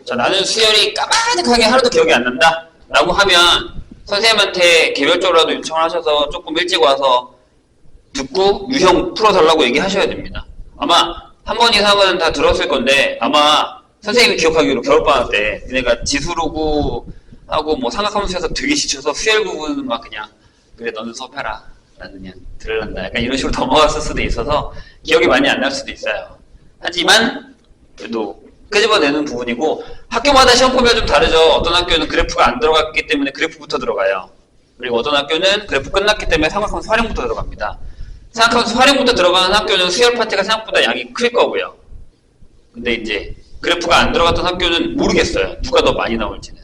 자, 나는 수열이 까마득하게 하나도 기억이 안 난다 라고 하면 선생님한테 개별적으로라도 요청을 하셔서 조금 일찍 와서 듣고 유형 풀어달라고 얘기하셔야 됩니다. 아마 한 번 이상은 다 들었을 건데 아마 선생님이 기억하기로 겨울방학 때 얘네가 지수로고 하고 뭐 삼각함수에서 되게 지쳐서 수열 부분은 막 그냥 그래 너는 수업해라 나는 그냥 들으란다 약간 이런 식으로 넘어갔을 수도 있어서 기억이 많이 안 날 수도 있어요. 하지만 그래도 끄집어내는 부분이고 학교마다 시험 포맷 좀 다르죠. 어떤 학교는 그래프가 안 들어갔기 때문에 그래프부터 들어가요. 그리고 어떤 학교는 그래프 끝났기 때문에 삼각함수 활용부터 들어갑니다. 삼각함수 활용부터 들어가는 학교는 수열 파트가 생각보다 양이 클 거고요. 근데 이제 그래프가 안 들어갔던 학교는 모르겠어요. 누가 더 많이 나올지는.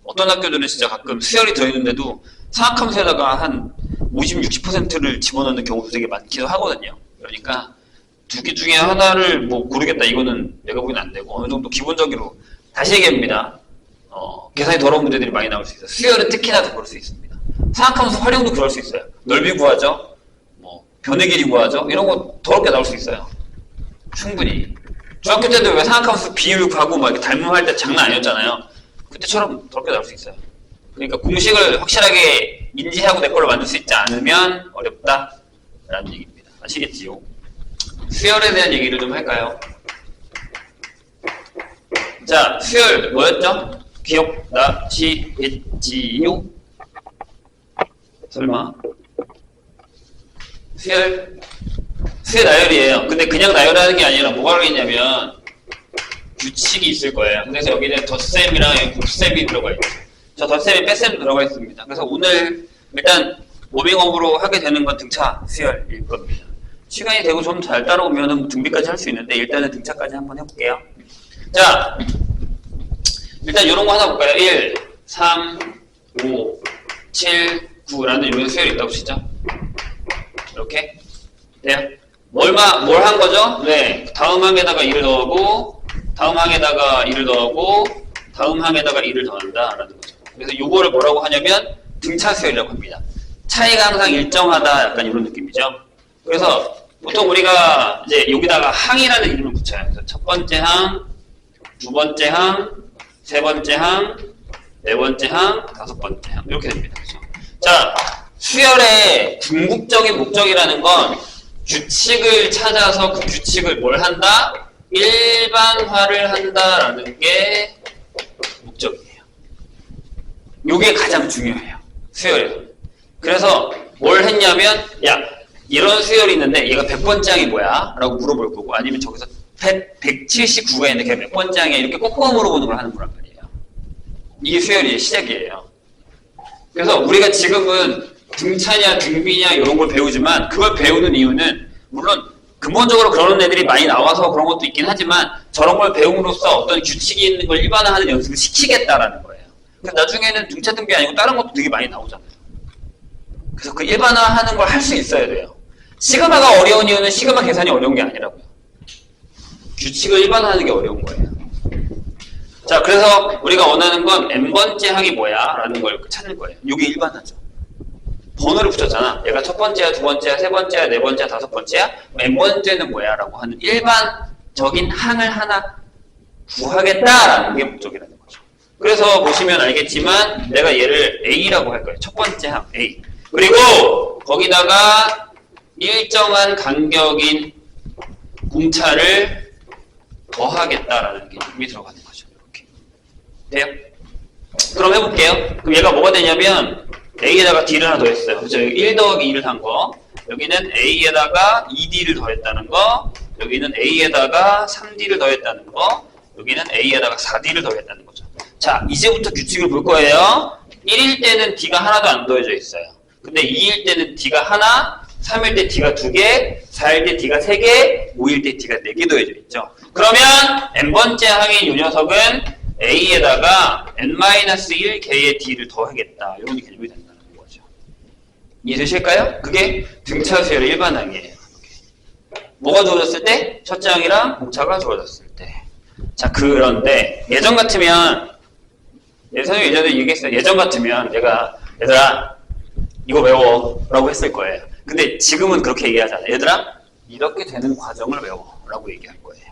어떤 학교들은 진짜 가끔 수열이 들어있는데도 삼각함수에다가 한 50, 60%를 집어넣는 경우도 되게 많기도 하거든요. 그러니까 두 개 중에 하나를 뭐 고르겠다 이거는 내가 보기엔 안 되고 어느 정도 기본적으로 다시 얘기합니다. 계산이 더러운 문제들이 많이 나올 수 있어요. 수열은 특히나 더 그럴 수 있습니다. 삼각함수 활용도 그럴 수 있어요. 넓이 구하죠. 뭐 변의 길이 구하죠. 이런 거 더럽게 나올 수 있어요. 충분히. 중학교 때도 왜 삼각함수 비율 구하고 막 이렇게 닮음할 때 장난 아니었잖아요. 그때처럼 더럽게 나올 수 있어요. 그러니까 공식을 확실하게 인지하고 내 걸로 만들 수 있지 않으면 어렵다라는 얘기입니다. 아시겠지요? 수열에 대한 얘기를 좀 할까요? 자, 수열 뭐였죠? 기억나시겠지요? 설마? 수열 나열이에요. 근데 그냥 나열하는 게 아니라 뭐가 들어있냐면 규칙이 있을 거예요. 그래서 여기는 덧셈이랑 곱셈이 들어가 있죠. 저 덧셈이 뺄셈 들어가 있습니다. 그래서 오늘 일단 모빙업으로 하게 되는 건 등차 수열일 겁니다. 시간이 되고 좀 잘 따라오면 등비까지 할 수 있는데 일단은 등차까지 한번 해볼게요. 자, 일단 이런 거 하나 볼까요? 1, 3, 5, 7, 9라는 이런 수열이 있다고 치죠. 이렇게 돼요? 뭘 한 거죠? 네, 다음 항에다가 2를 더하고 다음 항에다가 2를 더하고 다음 항에다가 2를 더한다라는 거죠. 그래서 이거를 뭐라고 하냐면 등차 수열이라고 합니다. 차이가 항상 일정하다 약간 이런 느낌이죠. 그래서 보통 우리가 이제 여기다가 항이라는 이름을 붙여요. 그래서 첫 번째 항, 두 번째 항, 세 번째 항, 네 번째 항, 다섯 번째 항 이렇게 됩니다. 그렇죠? 자, 수열의 궁극적인 목적이라는 건 규칙을 찾아서 그 규칙을 뭘 한다? 일반화를 한다라는 게 목적이에요. 이게 가장 중요해요. 수열에서. 그래서 뭘 했냐면 야 이런 수열이 있는데 얘가 100번째 항이 뭐야? 라고 물어볼 거고 아니면 저기서 179가 있는데 걔가 몇 번째 항이야? 이렇게 꼭 물어보는 걸 하는 거란 말이에요. 이게 수열의 시작이에요. 그래서 우리가 지금은 등차냐 등비냐 이런 걸 배우지만 그걸 배우는 이유는 물론 근본적으로 그런 애들이 많이 나와서 그런 것도 있긴 하지만 저런 걸 배움으로써 어떤 규칙이 있는 걸 일반화하는 연습을 시키겠다라는 거예요. 그래서 나중에는 등차 등비 아니고 다른 것도 되게 많이 나오잖아요. 그래서 그 일반화하는 걸 할 수 있어야 돼요. 시그마가 어려운 이유는 시그마 계산이 어려운 게 아니라고요. 규칙을 일반화하는 게 어려운 거예요. 자, 그래서 우리가 원하는 건 n번째 항이 뭐야? 라는 걸 찾는 거예요. 이게 일반화죠. 번호를 붙였잖아. 얘가 첫 번째야, 두 번째야, 세 번째야, 네 번째야, 다섯 번째야. n번째는 뭐야? 라고 하는 일반적인 항을 하나 구하겠다라는 게 목적이라는 거죠. 그래서 보시면 알겠지만 내가 얘를 A라고 할 거예요. 첫 번째 항 A. 그리고 거기다가 일정한 간격인 공차를 더하겠다라는 게 느낌이 들어가는 거죠. 이렇게. 돼요? 그럼 해볼게요. 그럼 얘가 뭐가 되냐면 A에다가 D를 하나 더했어요. 그렇죠? 1 더하기 2를 한 거. 여기는 A에다가 2D를 더했다는 거. 여기는 A에다가 3D를 더했다는 거. 여기는 A에다가 4D를 더했다는 거죠. 자, 이제부터 규칙을 볼 거예요. 1일 때는 D가 하나도 안 더해져 있어요. 근데 2일 때는 D가 하나, 3일 때 D가 2개, 4일 때 D가 3개, 5일 때 D가 4개 더해져 있죠. 그러면 n번째 항인 이 녀석은 A에다가 n-1 개의 D를 더하겠다. 이런 개념이 된다는 거죠. 이해되실까요? 그게 등차 수열의 일반항이에요. 뭐가 좋아졌을 때? 첫째 항이랑 공차가 좋아졌을 때. 자, 그런데 예전 같으면 선생님이 예전에 얘기했어요. 예전 같으면 내가 얘들아 이거 외워 라고 했을 거예요. 근데 지금은 그렇게 얘기하잖아요. 얘들아 이렇게 되는 과정을 외워 라고 얘기할 거예요.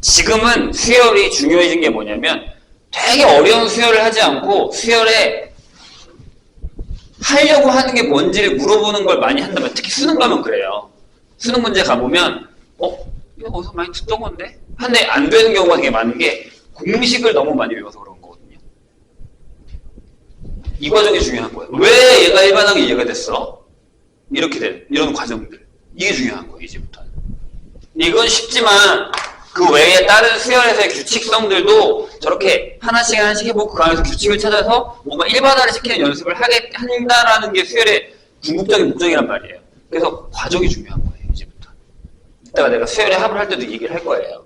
지금은 수열이 중요해진 게 뭐냐면 되게 어려운 수열을 하지 않고 수열에 하려고 하는 게 뭔지를 물어보는 걸 많이 한다면, 특히 수능 가면 그래요. 수능 문제 가보면 이거 어디서 많이 듣던 건데? 근데 안 되는 경우가 되게 많은 게 공식을 너무 많이 외워서 그런 거거든요. 이 과정이 중요한 거예요. 왜 얘가 일반하게 이해가 됐어? 이렇게 된 이런 과정들. 이게 중요한 거예요. 이제부터는. 이건 쉽지만 그 외에 다른 수열에서의 규칙성들도 저렇게 하나씩 해보고 그 안에서 규칙을 찾아서 뭔가 일반화를 시키는 연습을 한다라는 게 수열의 궁극적인 목적이란 말이에요. 그래서 과정이 중요한 거예요. 이제부터. 이따가 내가 수열의 합을 할 때도 얘기를 할 거예요.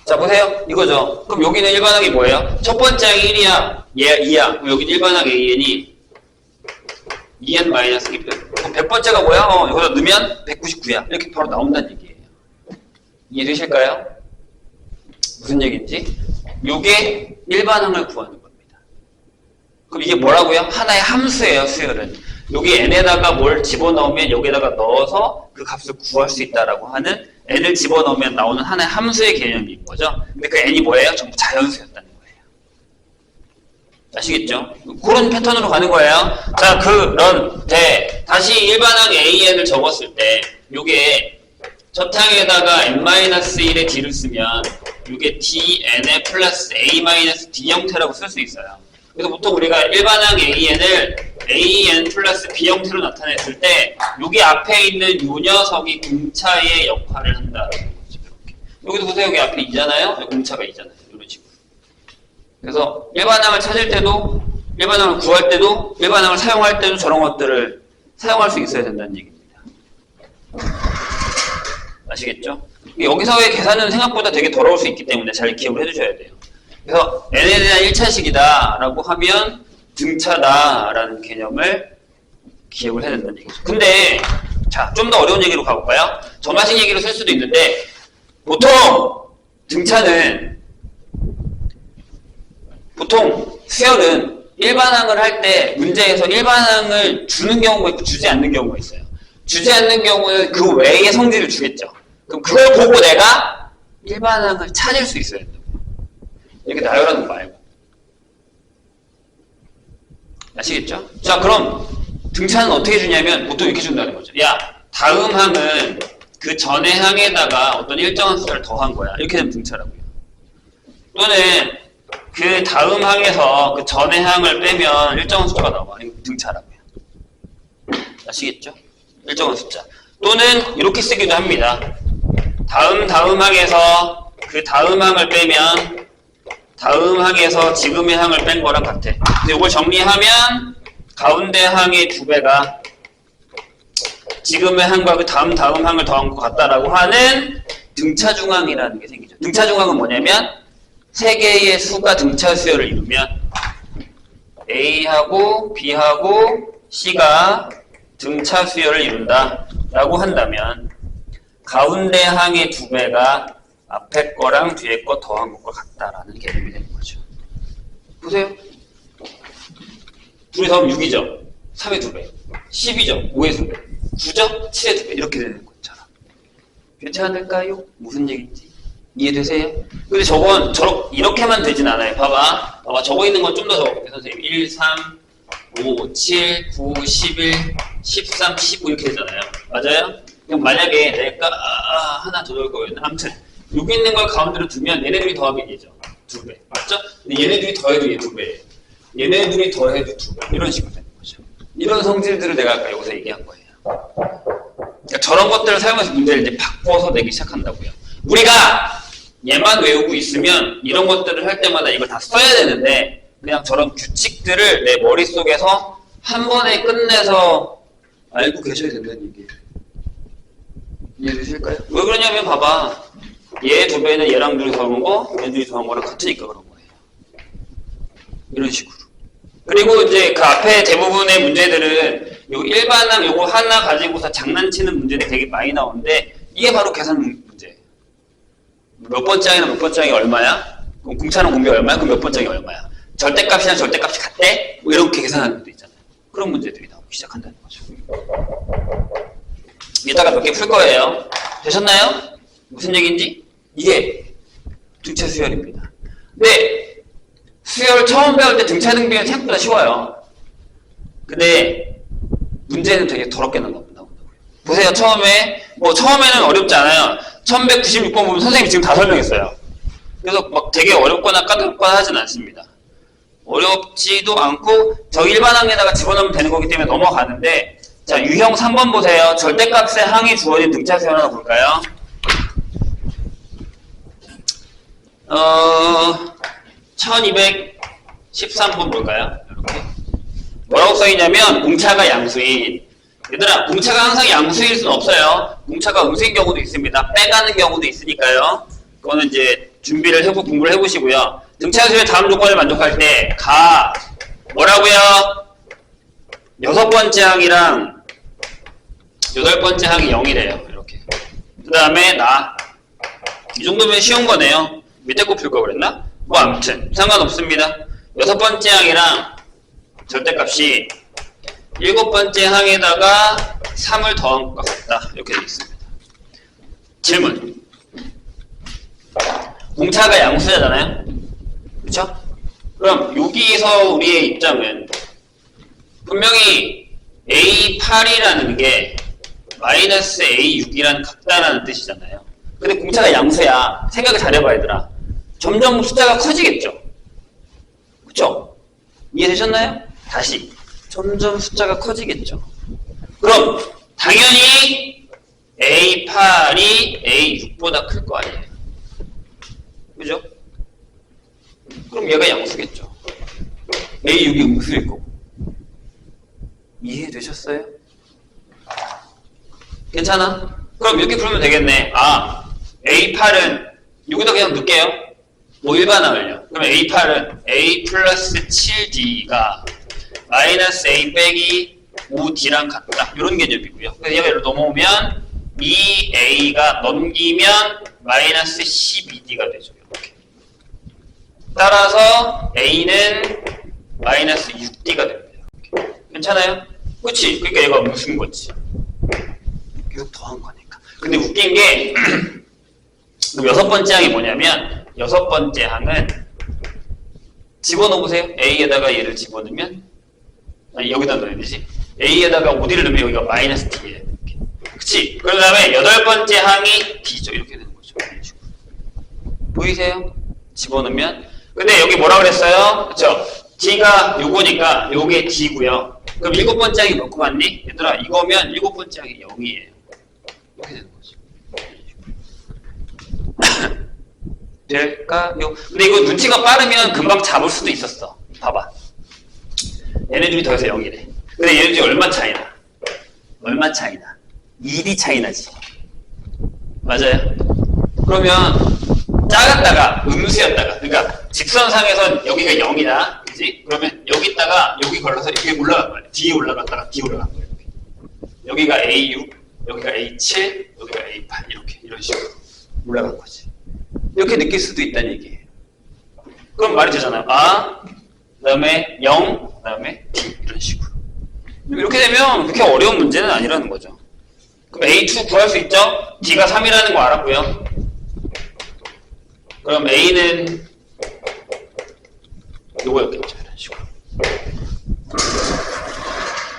자, 보세요. 이거죠. 그럼 여기는 일반항이 뭐예요? 첫 번째 항이 1이야, 얘 2야. 그럼 여기는 일반항 AN이 2n-1. 그럼 100번째가 뭐야? 여기다 넣으면 199야. 이렇게 바로 나온다는 얘기예요. 이해되실까요? 무슨 얘기인지? 요게 일반항을 구하는 겁니다. 그럼 이게 뭐라고요? 하나의 함수예요, 수열은. 여기 n에다가 뭘 집어넣으면 여기에다가 넣어서 그 값을 구할 수 있다라고 하는, n을 집어넣으면 나오는 하나의 함수의 개념인 거죠. 근데 그 n이 뭐예요? 전부 자연수였다는 거예요. 아시겠죠? 그런 패턴으로 가는 거예요. 자, 그런데 다시 일반항 an을 적었을 때 요게 첫 항에다가 n-1의 d를 쓰면 이게 dn의 플러스 a-d 형태라고 쓸 수 있어요. 그래서 보통 우리가 일반항 an을 an 플러스 b 형태로 나타냈을 때 여기 앞에 있는 요 녀석이 공차의 역할을 한다라는 거죠. 이렇게. 여기도 보세요. 여기 앞에 2잖아요. 여기 공차가 2잖아요. 이런 식으로. 그래서 일반항을 찾을 때도, 일반항을 구할 때도, 일반항을 사용할 때도 저런 것들을 사용할 수 있어야 된다는 얘기입니다. 아시겠죠? 여기서의 계산은 생각보다 되게 더러울 수 있기 때문에 잘 기억을 해주셔야 돼요. 그래서 n에 대한 1차식이다 라고 하면 등차다 라는 개념을 기억을 해야 된다는 얘기죠. 근데 자, 좀 더 어려운 얘기로 가볼까요? 점화식 얘기로 쓸 수도 있는데 보통 등차는, 보통 수열은 일반항을 할 때 문제에서 일반항을 주는 경우가 있고 주지 않는 경우가 있어요. 주지 않는 경우는 그 외의 성질을 주겠죠. 그럼 그걸 보고 내가 일반항을 찾을 수 있어야 된다고요. 이렇게 나열하는 거 말고. 아시겠죠? 자, 그럼 등차는 어떻게 주냐면 보통 이렇게 준다는 거죠. 야, 다음 항은 그 전의 항에다가 어떤 일정한 숫자를 더한 거야. 이렇게 되면 등차라고요. 또는 그 다음 항에서 그 전의 항을 빼면 일정한 숫자가 나와. 이거 등차라고요. 아시겠죠? 일정한 숫자. 또는 이렇게 쓰기도 합니다. 다음 항에서 그 다음 항을 빼면 다음 항에서 지금의 항을 뺀 거랑 같아. 근데 이걸 정리하면 가운데 항의 2배가 지금의 항과 그 다음 항을 더한 것 같다라고 하는 등차중항이라는 게 생기죠. 등차중항은 뭐냐면 세 개의 수가 등차 수열을 이루면 A하고 B하고 C가 등차 수열을 이룬다 라고 한다면 가운데 항의 2배가 앞에 거랑 뒤에 거 더한 것과 같다라는 개념이 되는 거죠. 보세요. 둘이 더하면 6이죠. 3의 2배. 10이죠. 5의 2배. 9죠? 7의 2배. 이렇게 되는 것처럼. 괜찮을까요? 무슨 얘기인지 이해되세요? 근데 저건 이렇게만 되진 않아요. 봐봐. 적어 있는 건 좀 더 적어볼게요. 선생님. 1, 3, 5, 7, 9, 11, 13, 19 이렇게 되잖아요. 맞아요? 그럼 만약에 내가 하나 더 적을 거였나? 아무튼 여기 있는 걸 가운데로 두면 얘네들이 더하면 얘죠. 2배. 맞죠? 근데 얘네들이 더해도 얘 2배. 얘네들이 더해도 2배. 이런 식으로 되는 거죠. 이런 성질들을 내가 아까 여기서 얘기한 거예요. 그러니까 저런 것들을 사용해서 문제를 이제 바꿔서 내기 시작한다고요. 우리가 얘만 외우고 있으면 이런 것들을 할 때마다 이걸 다 써야 되는데 그냥 저런 규칙들을 내 머릿속에서 한 번에 끝내서 알고 계셔야 된다는 얘기예요. 이해되실까요? 왜 그러냐면 봐봐. 얘 2배는 얘랑 둘이 더한 거, 얘들이 더한 거랑 같으니까 그런 거예요. 이런 식으로. 그리고 이제 그 앞에 대부분의 문제들은 요 일반항 요거 하나 가지고서 장난치는 문제들이 되게 많이 나오는데 이게 바로 계산 문제예요. 몇 번째 항이나 몇 번째 항이 얼마야? 그럼 공차랑 공비 얼마야? 그럼 몇 번째 항이 얼마야? 절대값이랑 절대값이 같대? 뭐 이렇게 계산하는 것도 있잖아요. 그런 문제들이 나오기 시작한다는 거죠. 이따가 몇 개 풀 거예요. 되셨나요? 무슨 얘기인지? 이게 등차 수열입니다. 근데 수열 처음 배울 때 등차 등비는 생각보다 쉬워요. 근데 문제는 되게 더럽게 나온다고요. 보세요. 처음에는 어렵지 않아요. 1196번 보면 선생님이 지금 다 설명했어요. 그래서 막 되게 어렵거나 까다롭거나 하진 않습니다. 어렵지도 않고 저 일반항에다가 집어넣으면 되는 거기 때문에 넘어가는데, 자, 유형 3번 보세요. 절대값의 항이 주어진 등차 수열 하나 볼까요? 1213번 볼까요? 이렇게. 뭐라고 써있냐면 공차가 양수인. 얘들아, 공차가 항상 양수일 수는 없어요. 공차가 음수인 경우도 있습니다. 빼가는 경우도 있으니까요. 그거는 이제 공부를 해보시고요. 등차수의 다음 조건을 만족할 때 뭐라고요? 6번째 항이랑 8번째 항이 0이래요. 이렇게. 그 다음에 이 정도면 쉬운 거네요. 밑에 거 풀 걸 그랬나? 뭐 아무튼 상관없습니다. 6번째 항이랑 절대값이 7번째 항에다가 3을 더한 것 같다. 이렇게 되어 있습니다. 질문. 공차가 양수잖아요. 그렇죠? 그럼 여기서 우리의 입장은 분명히 A8이라는 게 마이너스 A6이랑 같다라는 뜻이잖아요. 근데 공차가 양수야. 생각을 잘해봐 얘들아. 점점 숫자가 커지겠죠? 그쵸? 이해되셨나요? 다시. 점점 숫자가 커지겠죠? 그럼 당연히 A8이 A6보다 클 거 아니에요? 그죠? 그럼 얘가 양수겠죠? A6이 음수일 거고. 이해되셨어요? 괜찮아? 그럼 이렇게 풀면 되겠네. A8은 여기다 그냥 넣을게요. 뭐 일반항을요. 그럼 A8은 A 플러스 7D가 마이너스 A 빼기 5D랑 같다. 이런 개념이고요. 그래서 얘가 이렇게 넘어오면 2A가 넘기면 마이너스 12D가 되죠. 이렇게. 따라서 A는 마이너스 6D가 됩니다. 이렇게. 괜찮아요? 그치? 그러니까 얘가 무슨 거지? 계속 더한 거니까. 근데 웃긴 게 6번째 항이 뭐냐면 6번째 항은 집어넣어보세요. A에다가 얘를 집어넣으면 여기다 넣어야 되지. A에다가 5D를 넣으면 여기가 마이너스 D예요. 이렇게. 그치? 그 다음에 8번째 항이 D죠. 이렇게 되는 거죠. 보이세요? 집어넣으면. 근데 여기 뭐라 그랬어요? 그쵸? D가 요거니까 요게 D고요. 그럼 7번째 항이 몇 거 맞니? 얘들아, 이거면 7번째 항이 0이에요. 이렇게 되는 거죠. 될까요? 근데 이거 눈치가 빠르면 금방 잡을 수도 있었어. 봐봐. 얘네들이 더해서 0이래. 근데 얘네들이 얼마 차이나? 얼마 차이나? 2D 차이나지. 맞아요? 그러면 작았다가 음수였다가, 그러니까 직선상에선 여기가 0이다. 그지? 그러면 여기다가 여기 걸러서 이게 올라간 거야. 뒤에 올라갔다가 뒤에 올라간 거야. 이렇게. 여기가 A6, 여기가 A7, 여기가 A8 이렇게 이런 식으로 올라간 거지. 이렇게 느낄 수도 있다는 얘기예요. 그럼 말이 되잖아요. 그 다음에 0, 그 다음에 D 이런 식으로. 이렇게 되면 그렇게 어려운 문제는 아니라는 거죠. 그럼 A2 구할 수 있죠? D가 3이라는 거 알았고요. 그럼 A는 요거였겠죠. 이런 식으로.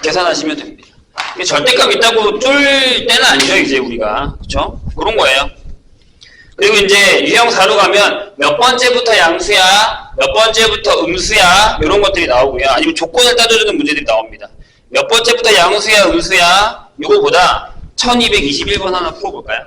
계산하시면 됩니다. 이게 절대값 있다고 쫄 때는 아니죠, 이제 우리가. 그쵸? 그런 거예요. 그리고 이제 유형 4로 가면 몇 번째부터 양수야, 몇 번째부터 음수야, 이런 것들이 나오고요. 아니면 조건을 따져주는 문제들이 나옵니다. 몇 번째부터 양수야, 음수야, 요거보다 1221번 하나 풀어볼까요?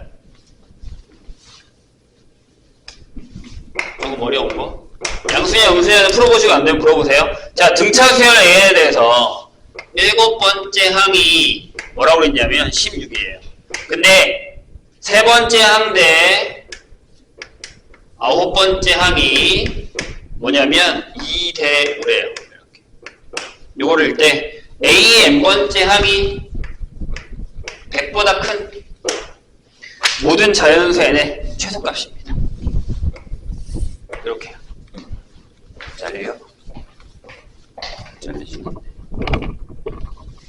조금 어려운 거. 양수냐, 음수냐는 풀어보시고 안 되면 물어보세요. 자, 등차 수열 A에 대해서 7번째 항이 뭐라고 그랬냐면 16이에요. 근데 3번째 항 대 9번째 항이 뭐냐면 2대 5래요. 이렇게. 요거를 일 때 A의 n번째 항이 100보다 큰 모든 자연수 n의 최소값입니다. 이렇게요. 잘려요? 잘리시네.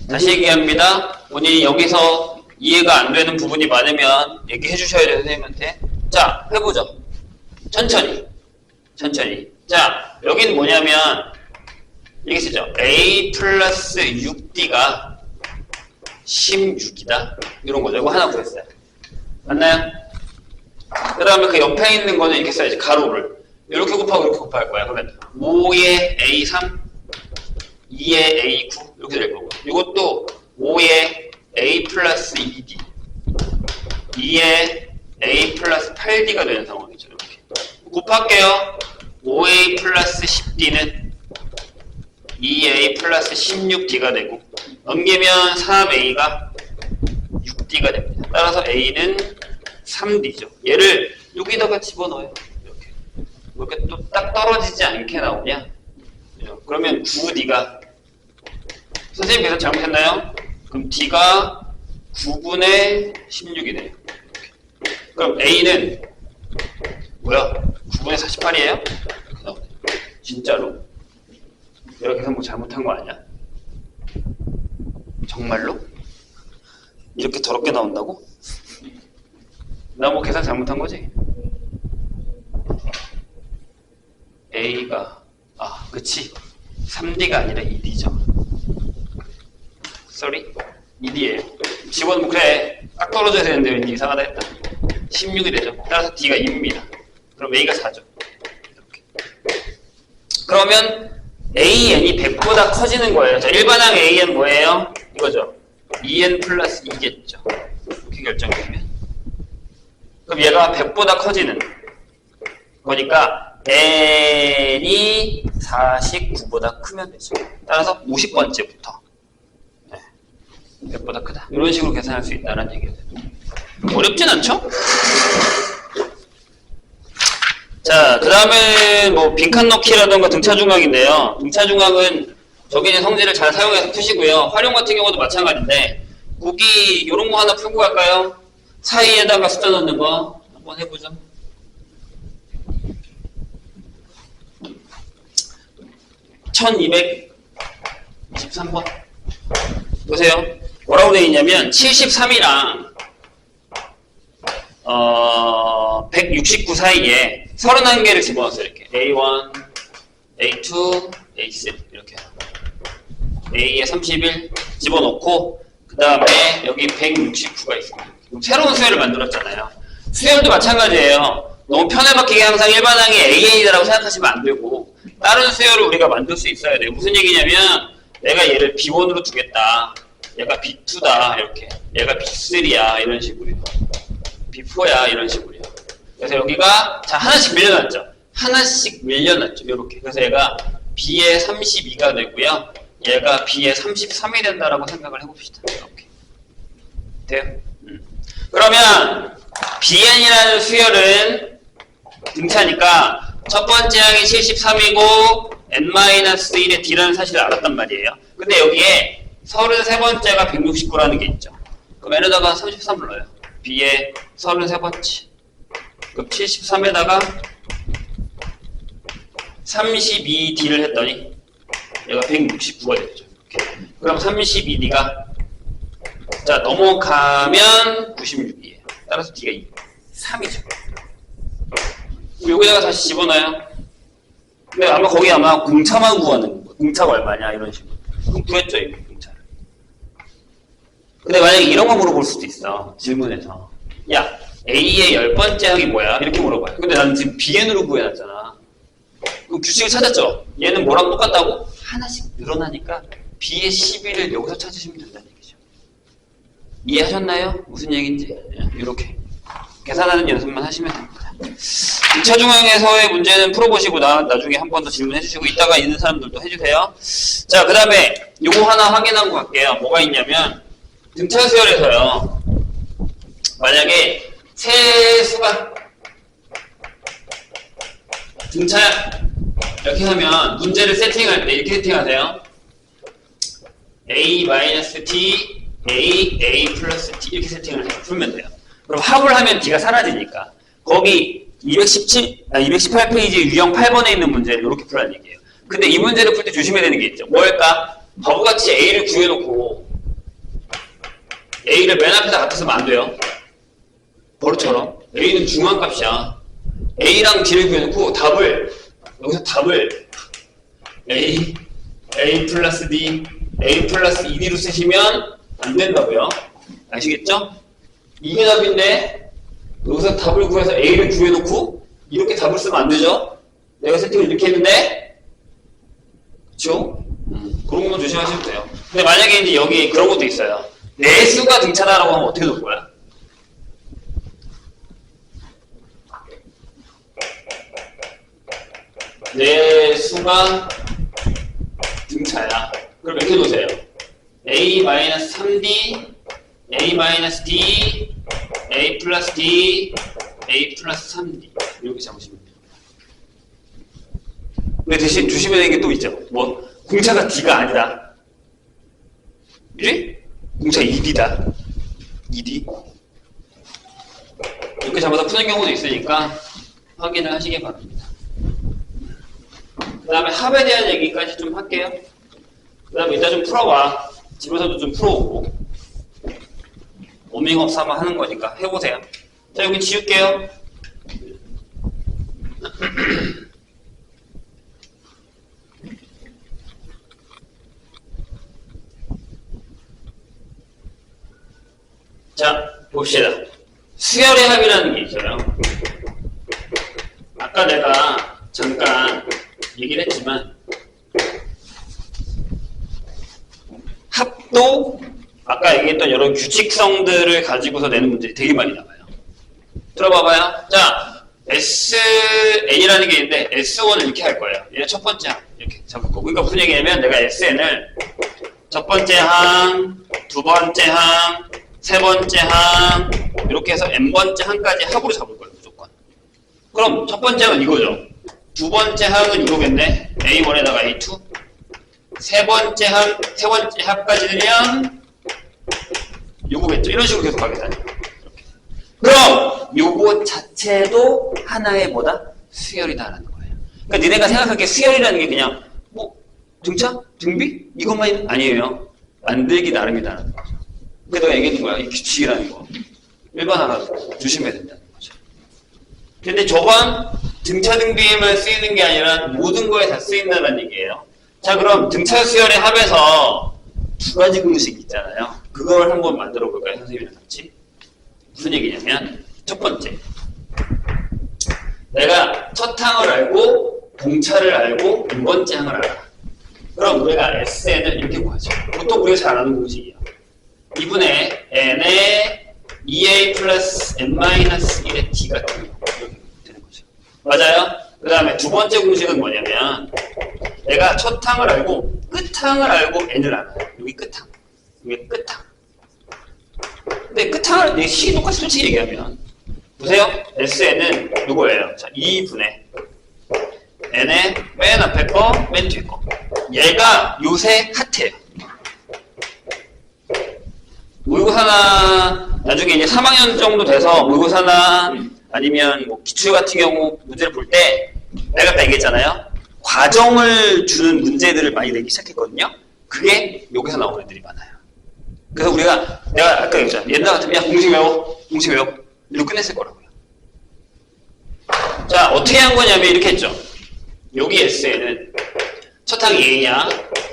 다시 얘기합니다. 본인이 여기서 이해가 안 되는 부분이 많으면 얘기해 주셔야 돼요, 선생님한테. 자, 해보죠. 천천히. 자, 여기는 뭐냐면 이게 쓰죠. A 플러스 6D가 16이다. 이런 거죠. 이거 하나 구했어요. 맞나요? 그 다음에 그 옆에 있는 거는 이렇게 써야지. 가로를. 이렇게 곱하고 이렇게 곱할 거야. 그러면 5에 A3, 2에 A9 이렇게 될 거고. 이것도 5에 A 플러스 2D, 2에 A 플러스 8D가 되는 상황이죠. 이렇게. 곱할게요. 5A 플러스 10D는 2A 플러스 16D가 되고, 넘기면 3A가 6D가 됩니다. 따라서 A는 3D죠. 얘를 여기다가 집어넣어요. 이렇게. 이렇게 또 딱 떨어지지 않게 나오냐? 그러면 9D가, 선생님 계산 잘못했나요? 그럼 D가 9분의 16이 돼요. 그럼 A는 뭐야? 9분의 48이에요? 진짜로? 내가 계산 뭐 잘못한 거 아니야? 정말로? 이렇게 더럽게 나온다고? 나 뭐 계산 잘못한 거지? A가 그치 3D가 아니라 2D죠. sorry 2D예요. 집어넣으면 그래 딱 떨어져야 되는데 왠지 이상하다 했다. 16이 되죠. 따라서 D가 2입니다. 그럼 A가 4죠. 이렇게. 그러면 AN이 100보다 커지는 거예요. 자, 일반항 AN 뭐예요? 이거죠. 2N 플러스 2겠죠. 이렇게 결정되면. 그럼 얘가 100보다 커지는 거니까 N이 49보다 크면 되죠. 따라서 50번째부터 100보다 크다. 이런 식으로 계산할 수 있다는 얘기예요. 어렵진 않죠? 자, 그 다음에 뭐 빈칸 넣기라던가 등차중앙인데요. 등차중앙은 저기 있는 성질을 잘 사용해서 푸시고요. 활용 같은 경우도 마찬가지인데 거기 이런 거 하나 풀고 갈까요? 사이에다가 숫자 넣는 거 한번 해보죠. (1223번) 보세요. 뭐라고 되어 있냐면 73이랑 169 사이에 31개를 집어넣었어요. 이렇게 A1, A2, A3 이렇게 A에 31 집어넣고 그 다음에 여기 169가 있습니다. 새로운 수열을 만들었잖아요. 수열도 마찬가지예요. 너무 편해박히게 항상 일반항이 AN이라고 생각하시면 안 되고 다른 수열을 우리가 만들 수 있어야 돼요. 무슨 얘기냐면 내가 얘를 B1으로 두겠다. 얘가 B2다 이렇게. 얘가 B3야 이런 식으로요. B4야 이런 식으로요. 그래서 여기가 자 하나씩 밀려났죠. 하나씩 밀려났죠. 이렇게. 그래서 얘가 B에 32가 되고요. 얘가 B에 33이 된다라고 생각을 해봅시다. 이렇게. 돼요? 그러면 BN이라는 수열은 등차니까 첫 번째 항이 73이고 N-1의 D라는 사실을 알았단 말이에요. 근데 여기에 33번째가 169라는 게 있죠. 그럼 N에다가 33을 넣어요. B에 33번째. 그럼 73에다가 32D를 했더니 얘가 169가 됐죠. 이렇게. 그럼 32D가 자 넘어가면 96이에요. 따라서 D가 2, 3이죠. 여기다가 다시 집어넣어요. 근데 아마 거기 아마 공차만 구하는 거예요. 공차가 얼마냐 이런 식으로. 그럼 구했죠 이거 공차를. 근데 만약에 이런 거 물어볼 수도 있어. 질문에서 야 A의 10번째 항이 뭐야? 이렇게 물어봐요. 근데 나는 지금 BN으로 구해놨잖아. 그럼 규칙을 찾았죠? 얘는 뭐랑 똑같다고? 하나씩 늘어나니까 B의 12를 여기서 찾으시면 된다는 얘기죠. 이해하셨나요? 무슨 얘기인지? 이렇게 계산하는 연습만 하시면 됩니다. 2차 중앙에서의 문제는 풀어보시고 나중에 한 번 더 질문해주시고 이따가 있는 사람들도 해주세요. 자, 그 다음에 요거 하나 확인하고 갈게요. 뭐가 있냐면 등차 수열에서요. 만약에 세수가 등차 이렇게 하면 문제를 세팅할 때 이렇게 세팅하세요. A-T, A 플러스 T 이렇게 세팅을 해서 풀면 돼요. 그럼 합을 하면 D가 사라지니까 거기 218페이지 유형 8번에 있는 문제를 이렇게 풀라는 얘기예요. 근데 이 문제를 풀 때 조심해야 되는 게 있죠. 뭘까? 바보같이 A를 구해놓고 A를 맨 앞에다 갖다 쓰면 안 돼요. 버릇처럼 A는 중앙값이야. A랑 D를 구해놓고 여기서 답을 A 플러스 D, A 플러스 2D로 쓰시면 안 된다고요. 아시겠죠? 이게 답인데 여기서 답을 구해서 A를 구해놓고 이렇게 답을 쓰면 안 되죠? 내가 세팅을 이렇게 했는데 그쵸? 그런 것만 조심하시면 돼요. 근데 만약에 이제 여기 그런 것도 있어요. 내수가 등차다라고 하면 어떻게 놓을 거야? 내수가 등차야. 그럼 이렇게 놓으세요. A-3D, A-D, A 플러스 D, A 플러스 3D. 이렇게 잡으시면 돼요. 근데 대신 조심해야 되는 게 또 있죠. 뭐, 공차가 D가 아니다. 그지? 공차 2D다. 2D. 이렇게 잡아서 푸는 경우도 있으니까 확인을 하시기 바랍니다. 그 다음에 합에 대한 얘기까지 좀 할게요. 그 다음에 이따 좀 풀어봐. 집에서도 좀 풀어오고. 워밍업 삼아 하는 거니까 해보세요. 자, 여기 지울게요. 자, 봅시다. 수열의 합이라는 게 있어요. 아까 내가 잠깐 얘기를 했지만 합도 아까 얘기했던 이런 규칙성들을 가지고서 내는 문제들이 되게 많이 나와요. 들어봐봐요. 자, SN이라는 게 있는데 S1을 이렇게 할 거예요. 얘 첫 번째 항 이렇게 잡을 거고. 그러니까 무슨 얘기냐면 내가 SN을 첫 번째 항, 두 번째 항, 세 번째 항 이렇게 해서 n번째 항까지 합으로 잡을 거예요. 무조건. 그럼 첫 번째 항은 이거죠. 두 번째 항은 이거겠네. A1에다가 A2. 세 번째 합까지 넣으면 요거겠죠. 이런 식으로 계속 가게 되죠. 그럼 요거 자체도 하나의 뭐다? 수열이다라는 거예요. 그러니까 니네가 생각할 게 수열이라는 게 그냥 뭐 등차? 등비? 이것만 아니에요. 만들기 나름이다라는 거죠. 그래서 내가 얘기했던 거야. 이 규칙이라는 거. 일반화가 조심해야 된다는 거죠. 근데 저건 등차 등비에만 쓰이는 게 아니라 모든 거에 다 쓰인다는 얘기예요. 자, 그럼 등차 수열의 합에서 두 가지 공식이 있잖아요. 그걸 한번 만들어 볼까요? 선생님이랑 같이. 무슨 얘기냐면 첫 번째. 내가 첫 항을 알고 공차를 알고 n번째 항을 알아. 그럼 우리가 SN을 이렇게 구하죠. 보통 우리가 잘 아는 공식이에요. 2분의 n에 2a 플러스 n-1의 d가 되는 거죠. 맞아요? 그 다음에 두 번째 공식은 뭐냐면 내가 첫 항을 알고 끝항을 알고 n을 알아요. 여기 끝항. 여기 끝항. 근데 끝항을 내 식이 똑같이 솔직히 얘기하면 보세요. SN은 이거예요. 자, 2분의 n의 맨 앞에 거, 맨 뒤에 거. 얘가 요새 같아요. 모의고사나 나중에 이제 3학년 정도 돼서 모의고사나 아니면 뭐 기출 같은 경우 문제를 볼 때 내가 아까 얘기했잖아요. 과정을 주는 문제들을 많이 내기 시작했거든요. 그게 여기서 나오는 애들이 많아요. 그래서 내가 아까 얘기했잖아요. 옛날 같으면 야 공식 외워, 공식 외워 이렇게 끝냈을 거라고요. 자, 어떻게 한 거냐면 이렇게 했죠. 여기 S에는 첫 항이 A냐,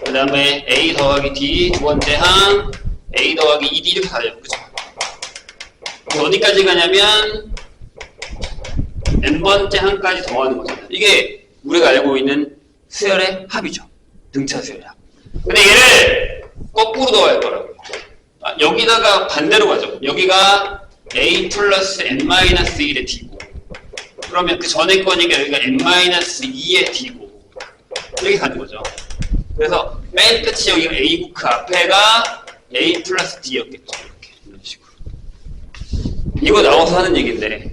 그 다음에 A 더하기 D, 두 번째 항 A 더하기 2D 이렇게 가요. 그죠? 어디까지 가냐면 n번째 항까지 더하는 거잖아요. 이게 우리가 알고 있는 수열의 합이죠. 등차 수열의 합. 근데 얘를 거꾸로 더할 거라고요. 여기다가 반대로 가죠. 여기가 A 플러스 n-1의 D고 그러면 그 전에 거니까 여기가 n-2의 D고 이렇게 가는 거죠. 그래서 맨 끝이 여기가 A고 그 앞에가 A 플러스 D였겠죠. 이렇게 이런 식으로. 이거 나와서 하는 얘기인데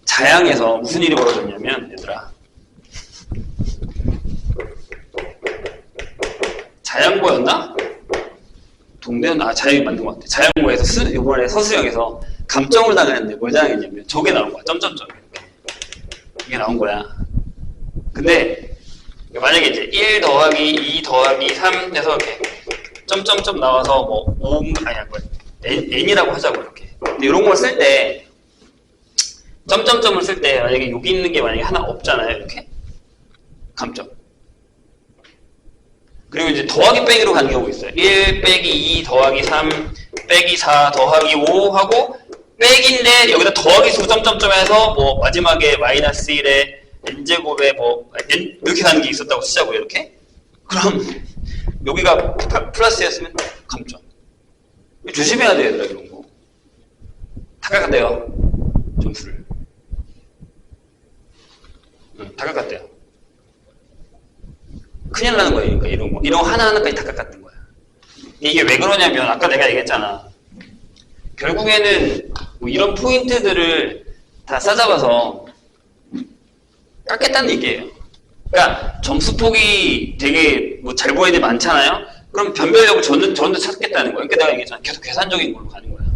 자양에서 무슨 일이 벌어졌냐면 얘들아 자양고였나? 동대였나? 자양이 만든 것 같아. 자양고에서 이번에 서수영에서 감점을 당했는데 뭘 당했냐면 저게 나온 거야. 점점점 이렇게. 이게 나온 거야. 근데 만약에 이제 1 더하기 2 더하기 3 해서 이렇게 점점점 나와서 뭐 5, 아니야 뭐야 n이라고 하자고 이렇게. 근데 이런 걸 쓸 때 점점점을 쓸 때 만약에 여기 있는 게 만약에 하나 없잖아요. 이렇게 감점. 그리고 이제 더하기 빼기로 가는 경우가 있어요. 1 빼기 2 더하기 3 빼기 4 더하기 5 하고 빼기인데 여기다 더하기 수 점점점 해서 뭐 마지막에 마이너스 1에 n제곱에 뭐 이렇게 가는 게 있었다고 쓰자고요. 이렇게. 그럼 여기가 플러스였으면 감점. 조심해야 돼요, 얘들아, 이런 거. 다 깎았대요. 점수를. 다 깎았대요. 큰일 나는 거예요, 그러니까 이런 거. 이런 거 하나하나까지 다 깎았던 거야. 이게 왜 그러냐면, 아까 내가 얘기했잖아. 결국에는 뭐 이런 포인트들을 다 싸잡아서 깎겠다는 얘기예요. 그러니까 점수폭이 되게 뭐 잘 보이는 데 많잖아요. 그럼 변별력을 저는 찾겠다는 거예요. 그러니까 내가 얘기했잖아. 계속 계산적인 걸로 가는 거야.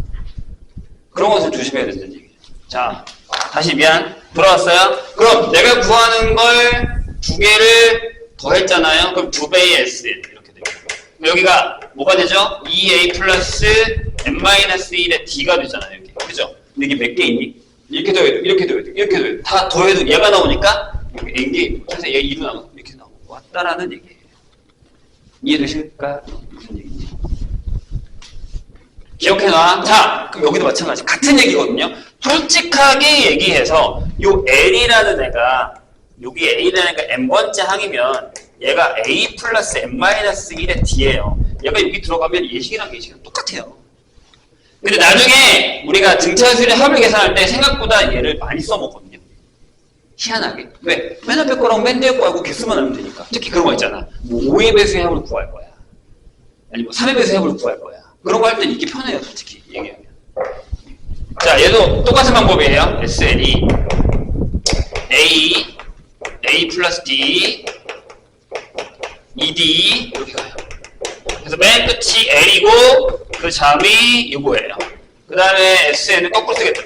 그런 것을 조심해야 된다는 얘기예요. 자, 다시 미안. 돌아왔어요. 그럼 내가 구하는 걸 두 개를 더했잖아요. 그럼 2배의 SN 이렇게 되고 여기가 뭐가 되죠? 2A 플러스 N-1의 D가 되잖아요. 이렇게. 그죠? 근데 이게 몇 개 있니? 이렇게 더해도 이렇게 더해도 이렇게 더해도 다 더해도 얘가 나오니까 여기 N개 있고 그래서 얘 2로 나오고 이렇게 나오고 왔다라는 얘기예요. 이해되실까? 무슨 얘기인지. 기억해놔. 자, 그럼 여기도 마찬가지. 같은 얘기거든요. 솔직하게 얘기해서 요 L이라는 애가 여기 A라는 애가 N번째 항이면 얘가 A 플러스 N-1의 D예요. 얘가 여기 들어가면 예식이랑 예식이랑 똑같아요. 근데 나중에 우리가 등차수의 합을 계산할 때 생각보다 얘를 많이 써먹거든요. 희한하게. 왜? 맨 앞에 거랑 맨 뒤에 거 하고 개수만 하면 되니까. 특히 그런 거 있잖아. 뭐 5의 배수의 합을 구할 거야. 아니 뭐 3의 배수의 합을 구할 거야. 그런 거 할 때 이게 편해요, 솔직히 얘기하면. 자, 얘도 똑같은 방법이에요. SN이 A 플러스 D, ED 이렇게 가요. 그래서 맨 끝이 L이고 그 잠이 이거예요. 그 다음에 SN은 거꾸로 쓰겠죠.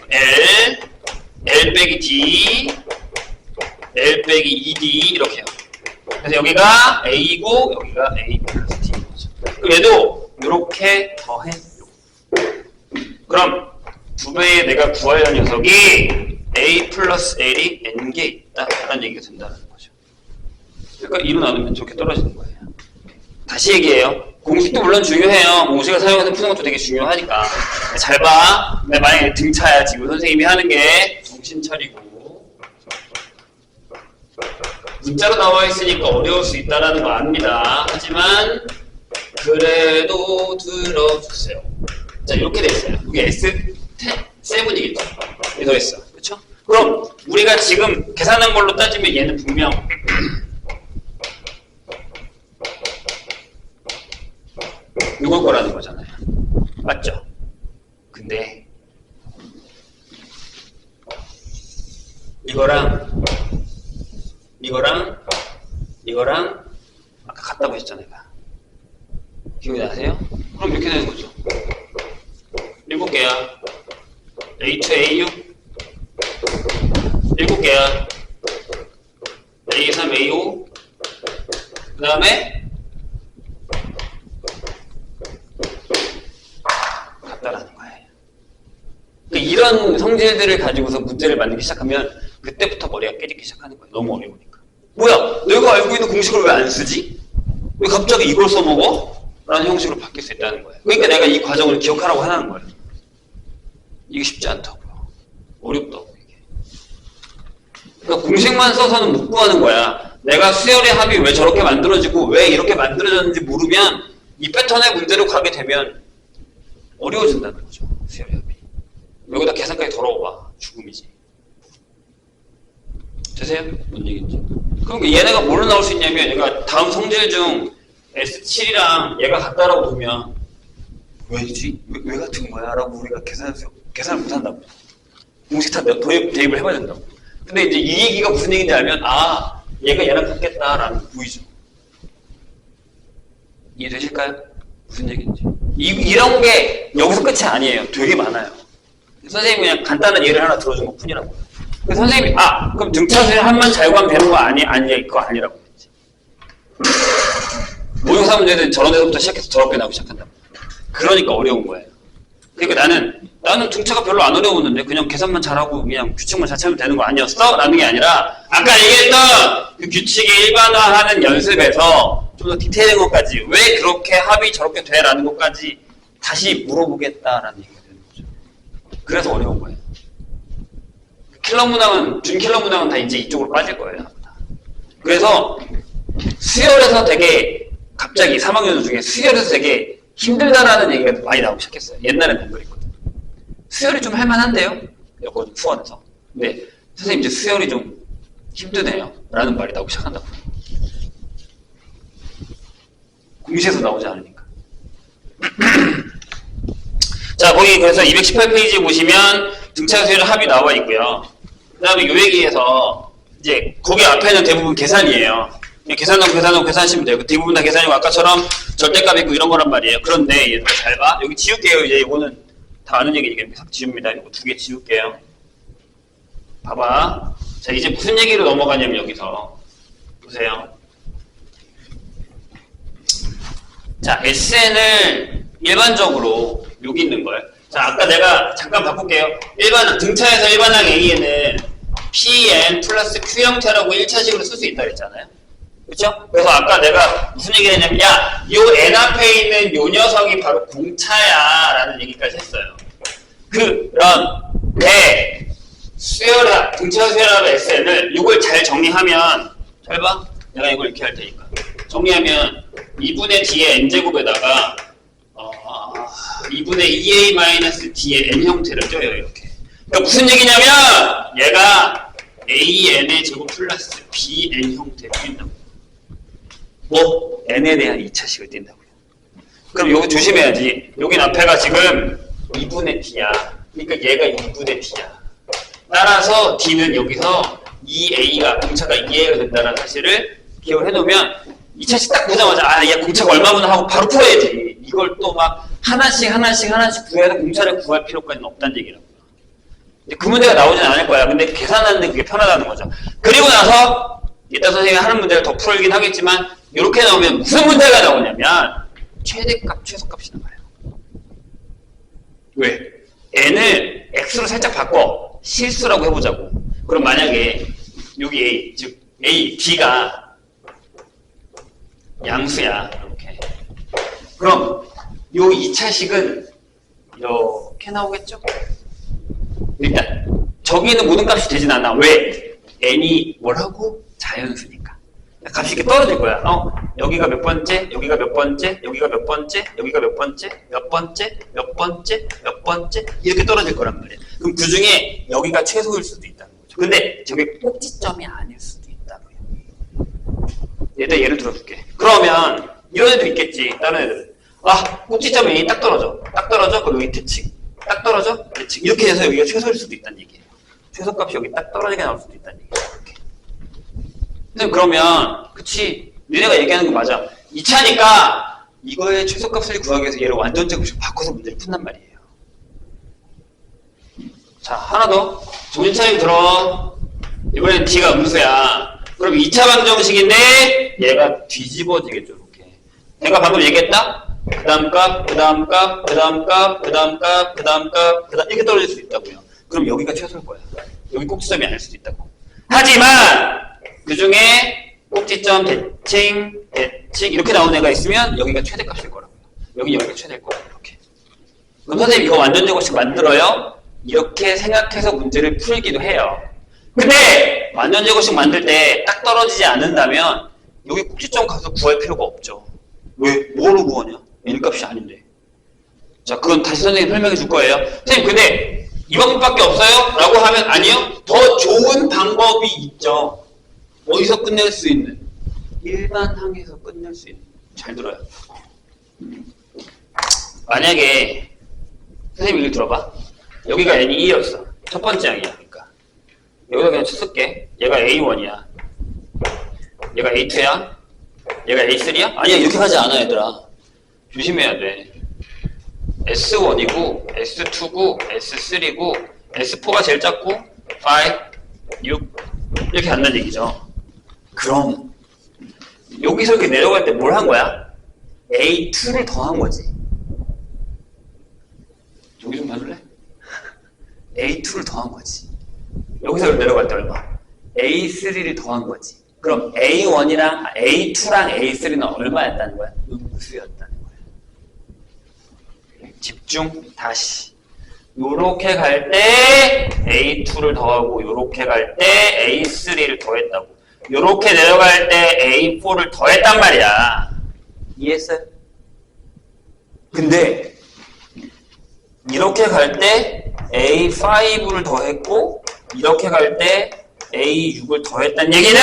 L 빼기 D, L 빼기 ED 이렇게 해요. 그래서 여기가 A고 여기가 A 플러스 D인 거죠. 그럼 얘도 이렇게 더해. 그럼 2배의 내가 구하려는 녀석이 A 플러스 L이 N개 있다라는 얘기가 된다는 거죠. 그러니까 2로 나누면 저렇게 떨어지는 거예요. 다시 얘기해요. 공식도 물론 중요해요. 공식을 사용해서 푸는 것도 되게 중요하니까. 잘 봐. 근데 만약에 등차야 지금 선생님이 하는 게 정신 차리고. 문자로 나와 있으니까 어려울 수 있다는 거 압니다. 하지만 그래도 들어주세요. 자, 이렇게 돼 있어요. 이게 S7이겠죠. 이거 했어. 그쵸? 그럼 우리가 지금 계산한 걸로 따지면 얘는 분명 이걸 거라는 거잖아요. 맞죠? 근데 이거랑 아까 같다고 했잖아요. 기억이 나세요? 그럼 이렇게 되는 거죠. 7개야. A2, A6 7개야. A3, A5 그 다음에 같다라는 거예요. 그러니까 이런 성질들을 가지고서 문제를 만들기 시작하면 그때부터 머리가 깨지기 시작하는 거예요. 너무 어려우니까. 뭐야? 내가 알고 있는 공식을 왜 안 쓰지? 왜 갑자기 이걸 써먹어? 라는 형식으로 바뀔 수 있다는 거예요. 그러니까 내가 이 과정을 기억하라고 하는 거예요. 이게 쉽지 않다고요. 어렵다고 이게. 그러니까 공식만 써서는 못 구하는 거야. 내가 수열의 합이 왜 저렇게 만들어지고 왜 이렇게 만들어졌는지 모르면 이 패턴의 문제로 가게 되면 어려워진다는 거죠. 수열의 합이. 여기다 계산까지 더러워봐. 죽음이지. 되세요? 뭔 얘기인지. 그럼 얘네가 뭘로 나올 수 있냐면 얘가 다음 성질 중 S7이랑 얘가 같다라고 보면 왜지? 왜 같은 거야? 라고 우리가 계산을 못한다고. 공식 다 대입을 해봐야 된다고. 근데 이제 이 얘기가 무슨 얘기인지 알면 아 얘가 얘랑 같겠다라는 게 보이죠. 이해되실까요? 무슨 얘기인지. 이런 게 여기서 끝이 아니에요. 되게 많아요. 선생님이 그냥 간단한 예를 하나 들어준 것 뿐이라고요. 그래서 선생님이 그럼 등차수의 합만 잘 구하면 되는 거 아니야? 그거 아니라고 했지. 모의고사 문제는 저런 데서부터 시작해서 저렇게 나오기 시작한다. 그러니까 어려운 거예요. 그러니까 나는 등차가 별로 안 어려웠는데 그냥 계산만 잘하고 그냥 규칙만 잘 찾으면 되는 거 아니었어? 라는 게 아니라 아까 얘기했던 그 규칙의 일반화하는 연습에서 좀 더 디테일한 것까지 왜 그렇게 합이 저렇게 돼라는 것까지 다시 물어보겠다라는 얘기가 되는 거죠. 그래서 어려운 거예요. 킬러 문항은 준킬러 문항은 다 이제 이쪽으로 빠질 거예요. 그래서 수열에서 되게 갑자기 3학년 중에 수열에서 되게 힘들다라는 얘기가 많이 나오기 시작했어요. 옛날에는 안 그랬거든요. 수열이 좀 할만한데요? 여권 수원에서. 근데 선생님 이제 수열이 좀 힘드네요. 라는 말이 나오기 시작한다고요. 공시에서 나오지 않으니까. 자, 거기 그래서 218페이지 보시면 등차 수열 합이 나와 있고요. 그 다음에 요 얘기에서 이제 거기 앞에는 대부분 계산이에요. 계산하고 계산하시면 돼요. 대부분 다 계산이고 아까처럼 절대값 있고 이런 거란 말이에요. 그런데 얘들 잘 봐. 여기 지울게요. 이제 이거는 다 아는 얘기니까 이렇게 싹 지웁니다. 이거 2개 지울게요. 봐봐. 자, 이제 무슨 얘기로 넘어가냐면 여기서 보세요. 자, SN을 일반적으로 여기 있는 걸. 자, 아까 내가 잠깐 바꿀게요. 등차에서 일반항 A에는 PN 플러스 Q 형태라고 1차식으로 쓸 수 있다 그랬잖아요. 그렇죠? 그래서 아까 내가 무슨 얘기를 했냐면 야, 요 N 앞에 있는 요 녀석이 바로 공차야 라는 얘기까지 했어요. 그런 수열합, 등차 수열합 SN을 이걸 잘 정리하면 잘 봐. 내가 이걸 이렇게 할 테니까 정리하면 2분의 D의 N제곱에다가 2분의 2A-D의 N 형태를 쪄요. 이렇게. 그러니까 무슨 얘기냐면 얘가 AN의 제곱 플러스 BN 형태를 띈다고. 뭐? N에 대한 2차식을 띈다고요. 그럼 여기 조심해야지. 여긴 앞에가 지금 2분의 D야. 그러니까 얘가 2분의 D야. 따라서 D는 여기서 2A가 공차가 2A가 된다는 사실을 기억을 해놓으면 2차식 딱 보자마자 얘 공차가 얼마구나 하고 바로 풀어야지. 이걸 또 막 하나씩 구해서 공차를 구할 필요까지는 없다는 얘기라고요. 근데 그 문제가 나오진 않을 거야. 근데 계산하는데 그게 편하다는 거죠. 그리고 나서 이따 선생님이 하는 문제를 더 풀긴 하겠지만 이렇게 나오면 무슨 문제가 나오냐면 최대값, 최소값이 나와요. 왜? n을 x로 살짝 바꿔 실수라고 해보자고. 그럼 만약에 여기 a, 즉 a, d가 양수야. 이렇게. 그럼 요 2차식은 이렇게 나오겠죠? 일단 저기는 모든 값이 되진 않아. 왜? n이 뭐라고? 자연수니까. 값이 이렇게 떨어질 거야. 여기가 몇 번째, 여기가 몇 번째, 여기가 몇 번째, 여기가 몇 번째, 몇 번째, 몇 번째, 몇 번째 이렇게 떨어질 거란 말이야. 그럼 그 중에 여기가 최소일 수도 있다는 거죠. 근데 저게 꼭지점이 아닐 수도 있다고요. 일단 예를 들어줄게. 그러면 이런 애도 있겠지. 다른 애들은. 꼭지점이 여기 딱 떨어져. 딱 떨어져. 그럼 여기 대칭. 딱 떨어져. 대칭. 이렇게 해서 여기가 최소일 수도 있다는 얘기예요. 최소값이 여기 딱 떨어지게 나올 수도 있다는 얘기예요. 이렇게. 근데 그러면 그치. 니네가 얘기하는 거 맞아. 2차니까 이거의 최소값을 구하기 위해서 얘를 완전 제곱식 바꿔서 문제를 푼단 말이에요. 자, 하나 더. 정신 차리고 들어. 이번엔 D가 음수야. 그럼 2차 방정식인데 얘가 뒤집어지겠죠. 이렇게. 내가 방금 얘기했다? 그 다음 값, 그 다음 값, 그 다음 값, 그 다음 값, 그 다음 값, 그 다음 이렇게 떨어질 수 있다고요. 그럼 여기가 최소일 거야. 여기 꼭지점이 아닐 수도 있다고. 하지만 그 중에 꼭지점, 대칭, 대칭 이렇게 나오는 애가 있으면 여기가 최대값일 거라고요. 여기가 최대일 거라고. 이렇게. 그럼 선생님 이거 완전 제곱식 만들어요? 이렇게 생각해서 문제를 풀기도 해요. 근데 완전 제곱식 만들 때 딱 떨어지지 않는다면 여기 꼭지점 가서 구할 필요가 없죠. 왜? 뭐로 구하냐? n값이 아닌데. 자, 그건 다시 선생님이 설명해 줄 거예요. 선생님 근데 이 방법밖에 없어요? 라고 하면 아니요. 더 좋은 방법이 있죠. 어디서 끝낼 수 있는? 일반항에서 끝낼 수 있는. 잘 들어요. 만약에 선생님 이걸 들어봐. 여기가 n이 2였어. 첫 번째 항이야. 그러니까 여기다 그냥 쓸게. 얘가 A1이야. 얘가 A2야. 얘가 A3야? 아니야. 이렇게 하지 않아 얘들아. 조심해야 돼. S1이고 S2고 S3고 S4가 제일 작고 5, 6 이렇게 간다는 얘기죠. 그럼 여기서 이렇게 내려갈 때 뭘 한 거야? A2를 더한 거지. 여기 좀 봐줄래? A2를 더한 거지. 여기서 내려갈 때 얼마? A3를 더한 거지. 그럼 A1이랑 A2랑 A3는 얼마였다는 거야? 음수였다는 거야. 집중 다시. 요렇게 갈 때 A2를 더하고 요렇게 갈 때 A3를 더했다고. 요렇게 내려갈 때 A4를 더했단 말이야. 이해했어요? 근데 이렇게 갈 때 A5를 더했고 이렇게 갈 때 A6을 더했다는 얘기는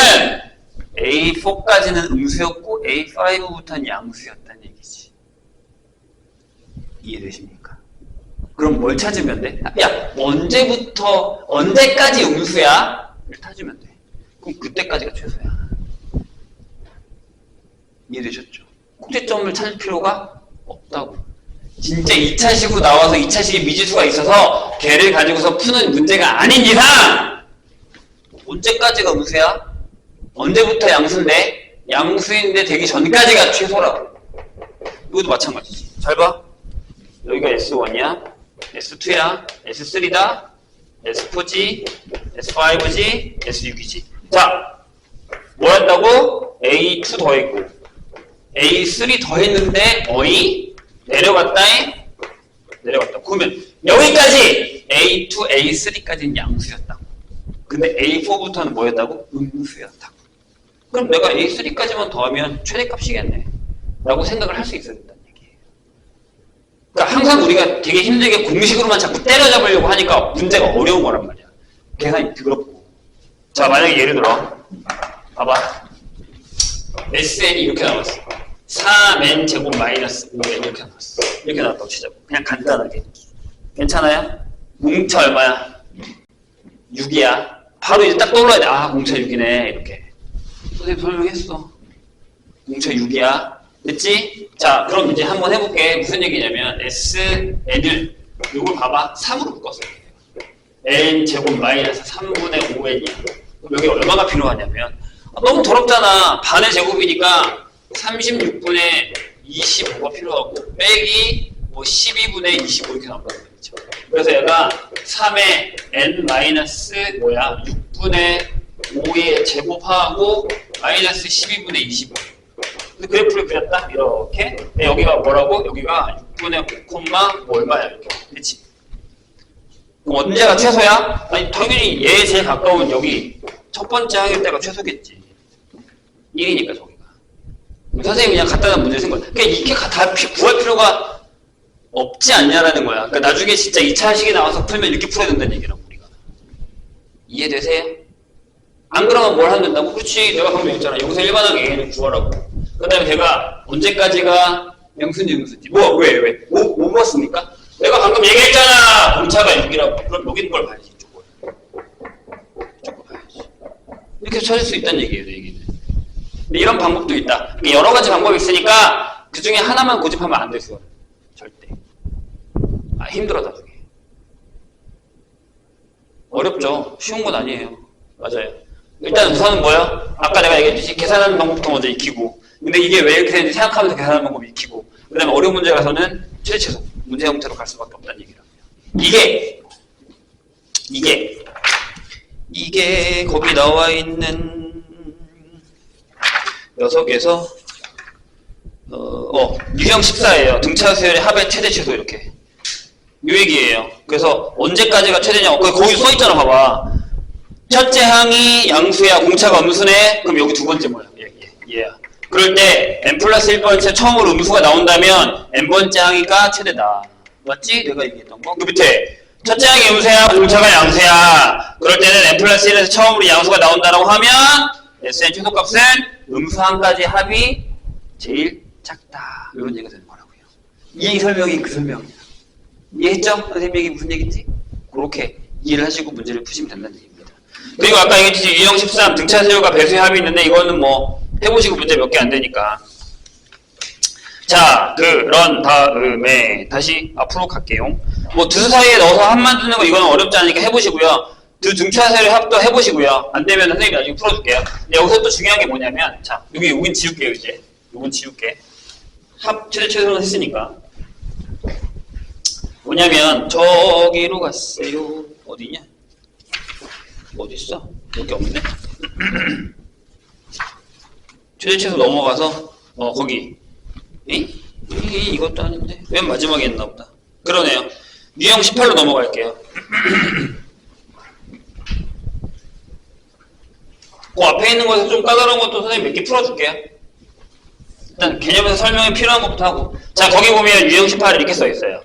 A4까지는 음수였고 A5부터는 양수였다는 얘기지. 이해되십니까? 그럼 뭘 찾으면 돼? 야, 언제부터 언제까지 음수야? 를 찾으면 돼. 그럼 그때까지가 최소야. 이해되셨죠? 꼭지점을 찾을 필요가 없다고. 진짜 2차식으로 나와서 2차식에 미지수가 있어서 걔를 가지고서 푸는 문제가 아닌 이상 언제까지가 음수야? 언제부터 양수인데? 양수인데 되기 전까지가 최소라고. 이것도 마찬가지지. 잘 봐. 여기가 S1이야. S2야. S3다. S4G. S5G. S6이지. 자, 뭐였다고? A2 더했고 A3 더했는데 어이? 내려갔다잉? 내려갔다. 그러면 여기까지 A2, A3까지는 양수였다고. 근데 A4부터는 뭐였다고? 음수였다고. 그럼 내가 A3까지만 더하면 최대값이겠네 라고 생각을 할 수 있어야 된다는 얘기예요. 그러니까 항상 우리가 되게 힘들게 공식으로만 자꾸 때려잡으려고 하니까 문제가 어려운 거란 말이야. 계산이 더럽고. 자, 만약에 예를 들어 봐봐. SN이 이렇게 나왔어. 3n 제곱 마이너스 5n 이렇게 나왔어. 이렇게 나왔다고 치자고. 그냥 간단하게. 괜찮아요? 공차 얼마야? 6이야. 바로 이제 딱 떠올라야 돼. 아, 공차 6이네. 이렇게. 선생님 설명했어. 공차 6이야. 됐지? 자, 그럼 이제 한번 해볼게. 무슨 얘기냐면 SN을 이걸 봐봐. 3으로 묶었어. n 제곱 마이너스 3분의 5n이야. 그럼 여기 얼마가 필요하냐면 너무 더럽잖아. 반의 제곱이니까 36분의 25가 필요하고 빼기 뭐 12분의 25 이렇게 나온단 말이죠. 그래서 얘가 3의 n 마이너스 뭐야 6분의 5의 제곱하고 마이너스 12분의 25. 근데 그래프를 그렸다 이렇게. 근데 여기가 뭐라고? 여기가 6분의 5, 뭐 얼마야 이렇게. 그렇지? 그럼 언제가 최소야? 아니 당연히 얘에 제일 가까운 여기 첫 번째 항일 때가 최소겠지. 1이니까 저기가. 선생님이 그냥 간단한 문제 쓴 거야. 그러니까 이렇게 다 구할 필요가 없지 않냐라는 거야. 그러니까 나중에 진짜 2차 식이 나와서 풀면 이렇게 풀어야 된다는 얘기라고 우리가. 이해되세요? 안 그러면 뭘 하면 된다고? 그렇지. 내가 방금 얘기했잖아. 여기서 일반항 A는 구하라고. 그 다음에 내가 언제까지가 양수인지 음수인지. 뭐? 왜? 뭐 봤습니까? 내가 방금 얘기했잖아. 공차가 6이라고. 그럼 여기 있는 걸 봐야지. 이쪽을 봐야지. 이렇게 찾을 수 있다는 얘기예요. 내 얘기는. 근데 이런 방법도 있다. 여러 가지 방법이 있으니까 그 중에 하나만 고집하면 안 돼서 절대. 힘들어 나중에. 어렵죠. 쉬운 건 아니에요. 맞아요. 일단 우선은 뭐야? 아까 내가 얘기했듯이 계산하는 방법부터 먼저 익히고. 근데 이게 왜 이렇게 되는지 생각하면서 계산하는 방법이 익히고. 그 다음에 어려운 문제 가서는 최소 문제 형태로 갈 수밖에 없다는 얘기라고요. 이게 거기 나와 있는 녀석에서 유형 14예요. 등차 수열의 합의 최대 최소 이렇게. 요 얘기예요. 그래서 언제까지가 최대냐고. 거기 써 있잖아. 봐봐. 첫째 항이 양수야. 공차가 음수네. 그럼 여기 두 번째 뭐야? 얘야. 그럴 때 n 플러스 1번째 처음으로 음수가 나온다면 n번째 항이가 최대다. 맞지? 내가 얘기했던 거. 그 밑에 첫째 항이 음수야. 공차가 양수야. 그럴 때는 n 플러스 1에서 처음으로 양수가 나온다라고 하면 SN 최소값은 음수항까지 합이 제일 작다. 이런 얘기가 되는 거라고요. 이 설명이 그 설명이야. 이해했죠? 선생님 얘기 무슨 얘기인지? 그렇게 이해를 하시고 문제를 푸시면 된다는 얘기입니다. 그리고 아까 얘기했듯이 유형 13 등차 세율과 배수의 합이 있는데 이거는 뭐 해보시고 문제 몇 개 안 되니까. 자, 그런 다음에 다시 앞으로 갈게요. 뭐 두 사이에 넣어서 합 만드는 거 이거는 어렵지 않으니까 해보시고요. 두 등차 세율의 합도 해보시고요. 안 되면 선생님이 나중에 풀어줄게요. 근데 여기서 또 중요한 게 뭐냐면, 자, 여긴 지울게요 이제. 요건 지울게. 합 최대는 했으니까. 뭐냐면 저기로 갔어요. 어디냐? 어디 있어? 여기 없네. 최대치에서 넘어가서 거기 이것도 아닌데 맨 마지막에 있나 보다. 그러네요. 유형 18로 넘어갈게요. 그 앞에 있는 것에서 좀 까다로운 것도 선생님 몇 개 풀어줄게요. 일단 개념에서 설명이 필요한 것부터 하고. 자, 거기 보면 유형 18에 이렇게 써있어요.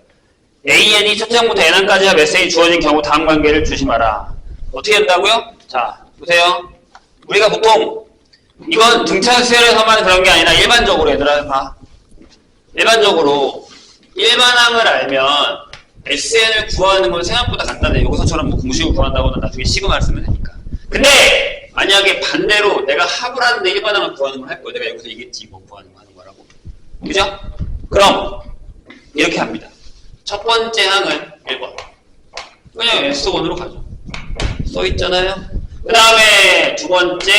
AN이 첫 장부터 N항까지 합 SN이 주어진 경우 다음 관계를 조심하라. 어떻게 한다고요? 자, 보세요. 우리가 보통 이건 등차 수열에서만 그런 게 아니라 일반적으로 얘들아 봐. 일반적으로 일반항을 알면 SN을 구하는 건 생각보다 간단해. 여기서처럼 뭐 공식을 구한다거나 나중에 시그마를 쓰면 되니까. 근데 만약에 반대로 내가 합을 하는데 일반항을 구하는 걸 할 거야. 내가 여기서 이겠지 이거 구하는 거 하는 거라고. 그죠? 그럼 이렇게 합니다. 첫 번째 항은 1번. 그냥 S1으로 가죠. 써있잖아요. 그 다음에 두 번째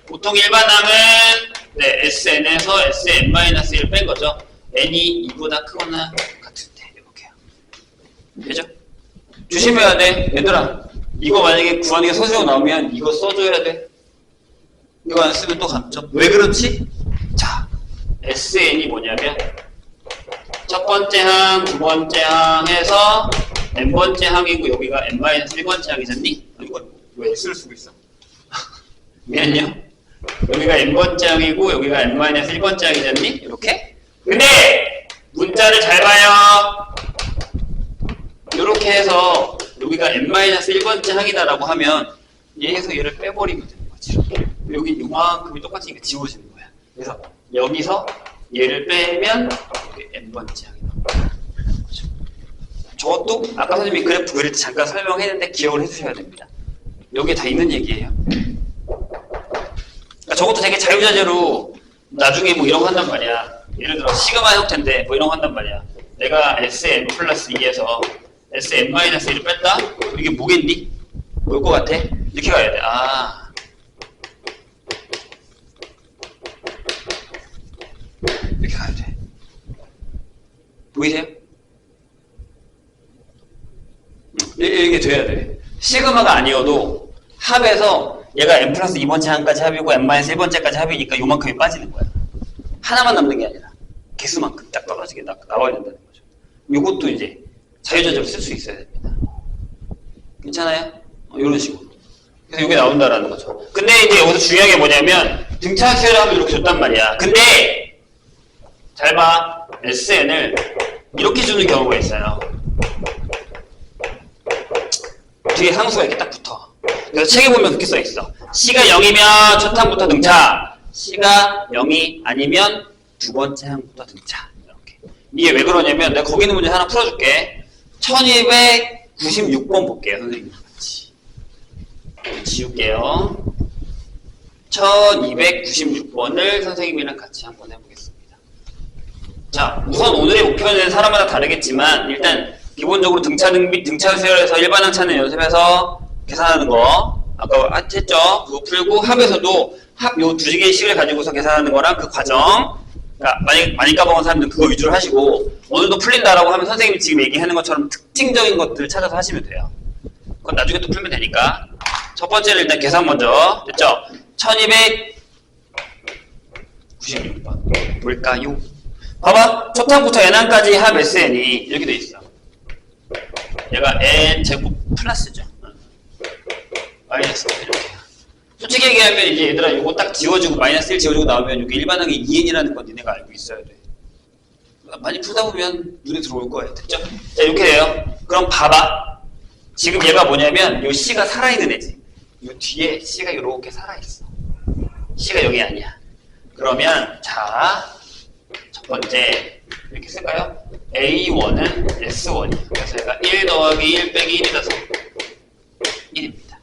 보통 일반항은 SN에서 SN-1 뺀 거죠. n이 2보다 크거나 같을 때 이렇게요. 되죠? 조심해야 돼. 얘들아 이거 만약에 구하는 게 서술형 나오면 이거 써줘야 돼. 이거 안 쓰면 또 감점. 왜 그렇지? 자, SN이 뭐냐면 첫 번째 항, 두 번째 항에서 n번째 항이고 여기가 n-1번째 항이잖니? 이거 왜 S를 쓰고 있어? 미안요. 여기가 n번째 항이고 여기가 n-1번째 항이잖니? 이렇게? 근데 문자를 잘 봐요. 이렇게 해서 여기가 n-1번째 항이다라고 하면 얘에서 얘를 빼버리면 되는 거지. 이렇게. 여기 이만큼이 똑같으니까 지워지는 거야. 그래서 여기서 얘를 빼면 n번째 항이 나옵니다. 저것도 아까 선생님이 그래프 그릴 때 잠깐 설명했는데 기억을 해주셔야 됩니다. 여기에 다 있는 얘기예요. 그러니까 저것도 되게 자유자재로 나중에 뭐 이런 거 한단 말이야. 예를 들어 시그마 형태인데 뭐 이런 거 한단 말이야. 내가 SM 플러스 2에서 SM-1을 뺐다? 이게 뭐겠니? 뭘 것 같아? 이렇게 가야 돼. 이렇게 가야 돼. 보이세요? 이게 돼야 돼. 시그마가 아니어도 합에서 얘가 n 플러스 2번째 항까지 합이고 n-1번째까지 합이니까 요만큼이 빠지는 거야. 하나만 남는 게 아니라 개수만큼 딱 떨어지게 나와야 된다는 거죠. 요것도 이제 자유자재로 쓸 수 있어야 됩니다. 괜찮아요? 이런 식으로. 그래서 이게 나온다라는 거죠. 근데 이제 여기서 중요한 게 뭐냐면 등차 수열을 하면 이렇게 줬단 말이야. 근데 잘 봐. SN을 이렇게 주는 경우가 있어요. 뒤에 상수가 이렇게 딱 붙어. 그래서 책에 보면 그렇게 써 있어. C가 0이면 첫 항부터 등차. C가 0이 아니면 두 번째 항부터 등차. 이렇게. 이게 왜 그러냐면 내가 거기 있는 문제 하나 풀어줄게. 1296번 볼게요. 선생님 같이. 지울게요. 1296번을 선생님이랑 같이 한번 해보겠습니다. 자, 우선 오늘의 목표는 사람마다 다르겠지만 일단 기본적으로 등차 수열에서 일반항 찾는 연습해서 계산하는 거 아까 했죠? 그거 풀고 합에서도 합 요 두 개의 식을 가지고서 계산하는 거랑 그 과정 그러니까 많이 까먹은 사람들은 그거 위주로 하시고 어느 정도 풀린다라고 하면 선생님이 지금 얘기하는 것처럼 특징적인 것들을 찾아서 하시면 돼요. 그건 나중에 또 풀면 되니까 첫 번째는 일단 계산 먼저 됐죠? 1296번 뭘까요? 봐봐. 첫 항부터 n항까지 합 SN이 이렇게 돼 있어. 얘가 n 제곱 플러스죠. 마이너스 이렇게. 솔직히 얘기하면 이제 얘들아 이거 딱 지워주고 마이너스 1 지워주고 나오면 여기 일반항이 2n이라는 건 니네가 알고 있어야 돼. 많이 풀다 보면 눈에 들어올 거예요. 됐죠? 자 이렇게 돼요. 그럼 봐봐. 지금 얘가 뭐냐면 요 C가 살아있는 애지. 요 뒤에 C가 이렇게 살아있어. C가 여기 아니야. 그러면 자 첫 번째 이렇게 쓸까요? A1은 S1이에요. 그래서 얘가 1 더하기 1 빼기 1이라서 1입니다.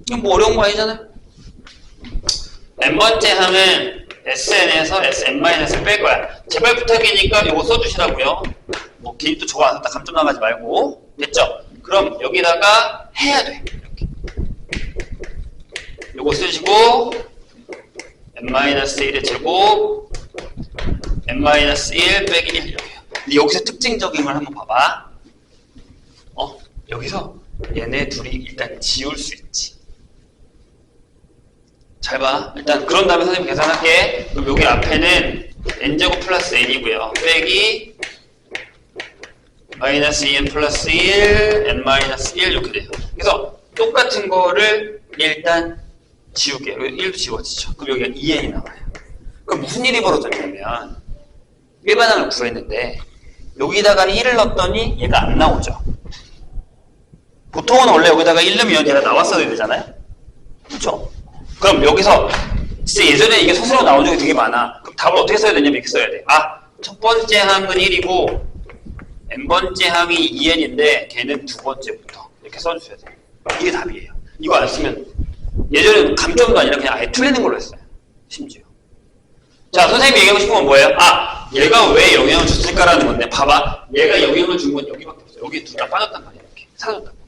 이건 뭐 어려운 거 아니잖아요? n번째 항은 SN에서 SN-을 뺄 거야. 제발 부탁이니까 이거 써주시라고요. 뭐 괜히 또 저거 안 썼다 감점 나가지 말고. 됐죠? 그럼 여기다가 해야 돼. 이렇게. 요거 쓰시고 n-1의 제곱 n-1 빼기 1 이렇게요. 근데 여기서 특징적인 걸 한번 봐봐. 여기서 얘네 둘이 일단 지울 수 있지. 잘 봐. 일단 그런 다음에 선생님 계산할게. 그럼 여기 앞에는 n제곱 플러스 n이고요. 빼기 마이너스 2n 플러스 1, n 마이너스 1 이렇게 돼요. 그래서 똑같은 거를 일단 지울게요. 여기 1도 지워지죠. 그럼 여기가 2n이 나와요. 그럼 무슨 일이 벌어졌냐면 일반항을 구했는데 여기다가 1을 넣었더니 얘가 안 나오죠. 보통은 원래 여기다가 1 넣으면 얘가 나왔어야 되잖아요. 그렇죠? 그럼 여기서 진짜 예전에 이게 스스로 나온 적이 되게 많아. 그럼 답을 어떻게 써야 되냐면 이렇게 써야 돼. 아, 첫 번째 항은 1이고 n번째 항이 2n인데 걔는 두 번째부터 이렇게 써주셔야 돼요. 이게 답이에요. 이거 안 쓰면 예전에는 감점도 아니라 그냥 아예 틀리는 걸로 했어요. 심지어. 자, 선생님이 얘기하고 싶은 건 뭐예요? 아, 얘가 왜 영향을 줬을까라는 건데 봐봐. 얘가 영향을 준 건 여기밖에 없어요. 여기 둘 다 빠졌단 말이야. 이렇게 사라졌단 말이야.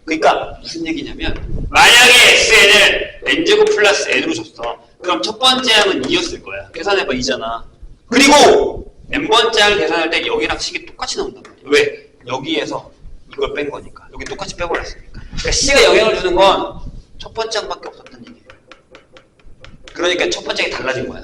그러니까 무슨 얘기냐면 만약에 xn을 n제곱 플러스 n으로 줬어. 그럼 첫 번째 항은 2였을 거야. 계산해봐 2잖아. 그리고 n번째 항을 계산할 때 여기랑 식이 똑같이 나온단 말이야. 왜? 여기에서 이걸 뺀 거니까. 여기 똑같이 빼버렸으니까. 그러니까 C가 영향을 주는 건 첫 번째 항밖에 없었단 얘기예요. 그러니까 첫 번째 항이 달라진 거야.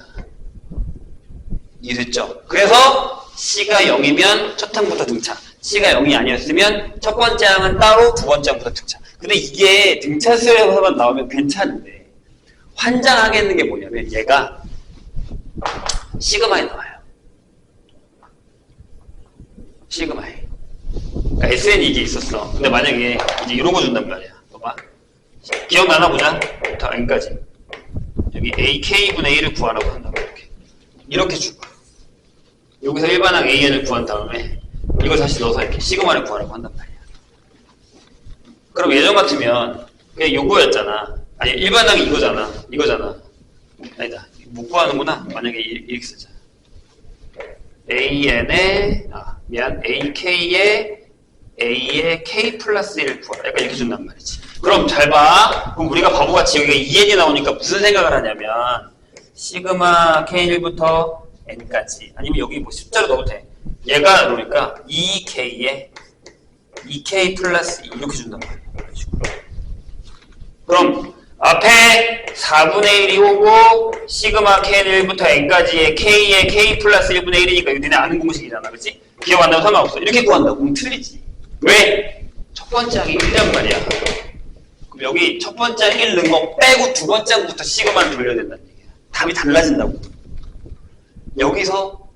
이해됐죠? 그래서 C가 0이면 첫 항부터 등차. C가 0이 아니었으면 첫 번째 항은 따로 두 번째 항부터 등차. 근데 이게 등차수에서만 나오면 괜찮은데 환장하겠는 게 뭐냐면 얘가 시그마에 나와요. 시그마에. 그러니까 SN이 이게 있었어. 근데 만약에 이제 이런 거 준단 말이야. 봐봐. 기억나나 보자. 부터 n까지. 여기 ak분의 1을 구하라고 한다고 이렇게 주고 여기서 일반항 an을 구한 다음에 이걸 다시 넣어서 이렇게 시그마를 구하라고 한단 말이야. 그럼 예전 같으면 그냥 요거였잖아. 아니 일반항이 이거잖아. 아니다. 못 구하는구나. 만약에 이렇게 쓰자. ak의 a의 k 플러스 1을 구하라. 약간 이렇게 준단 말이지. 그럼 잘 봐. 그럼 우리가 바보같이 여기가 2n이 나오니까 무슨 생각을 하냐면 시그마 k1부터 n까지 아니면 여기 뭐 숫자로 넣어도 돼. 얘가 그러니까 2k에 2k 플러스 2 이렇게 준단 말이야. 이런 식으로. 그럼 앞에 4분의 1이 오고 시그마 k1부터 n까지의 k에 k 플러스 1분의 1이니까 이거 니네 아는 공식이잖아. 그렇지? 기억 안 나도 상관없어. 이렇게 구한다고. 그럼 틀리지. 왜? 첫 번째 항이 1란 말이야. 그럼 여기 첫 번째 항 1 넣은 거 빼고 두 번째 항부터 시그마를 돌려야 된다는 얘기야. 답이 달라진다고. 여기서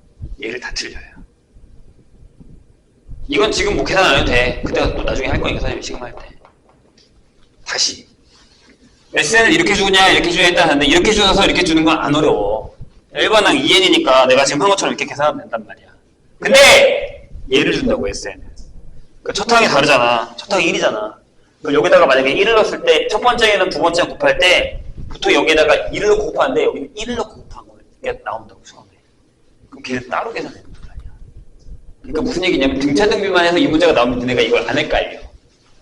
얘를 다 틀려요. 이건 지금 뭐 계산 안 해도 돼. 그때가 또 나중에 할 거니까 선생님이 시그마 할 때. 다시. SN을 이렇게 주냐 이렇게 주냐 했다는데 이렇게 주어서 이렇게 주는 건 안 어려워. 일반항 2n이니까 내가 지금 한 것처럼 이렇게 계산하면 된단 말이야. 근데 얘를 준다고 SN을. 그러니까 첫 항이 다르잖아. 첫 항이 1이잖아. 그럼 여기다가 만약에 1을 넣었을 때 첫 번째에는 두 번째 곱할 때 보통 여기에다가 1을 넣고 곱하는데 여기는 1을 넣고 곱한 거게 나온다고 처음에. 그럼 걔를 따로 계산해야 된단 말이야. 그러니까 무슨 얘기냐면 등차 등비만 해서 이 문제가 나오면 너네가 이걸 안 헷갈려.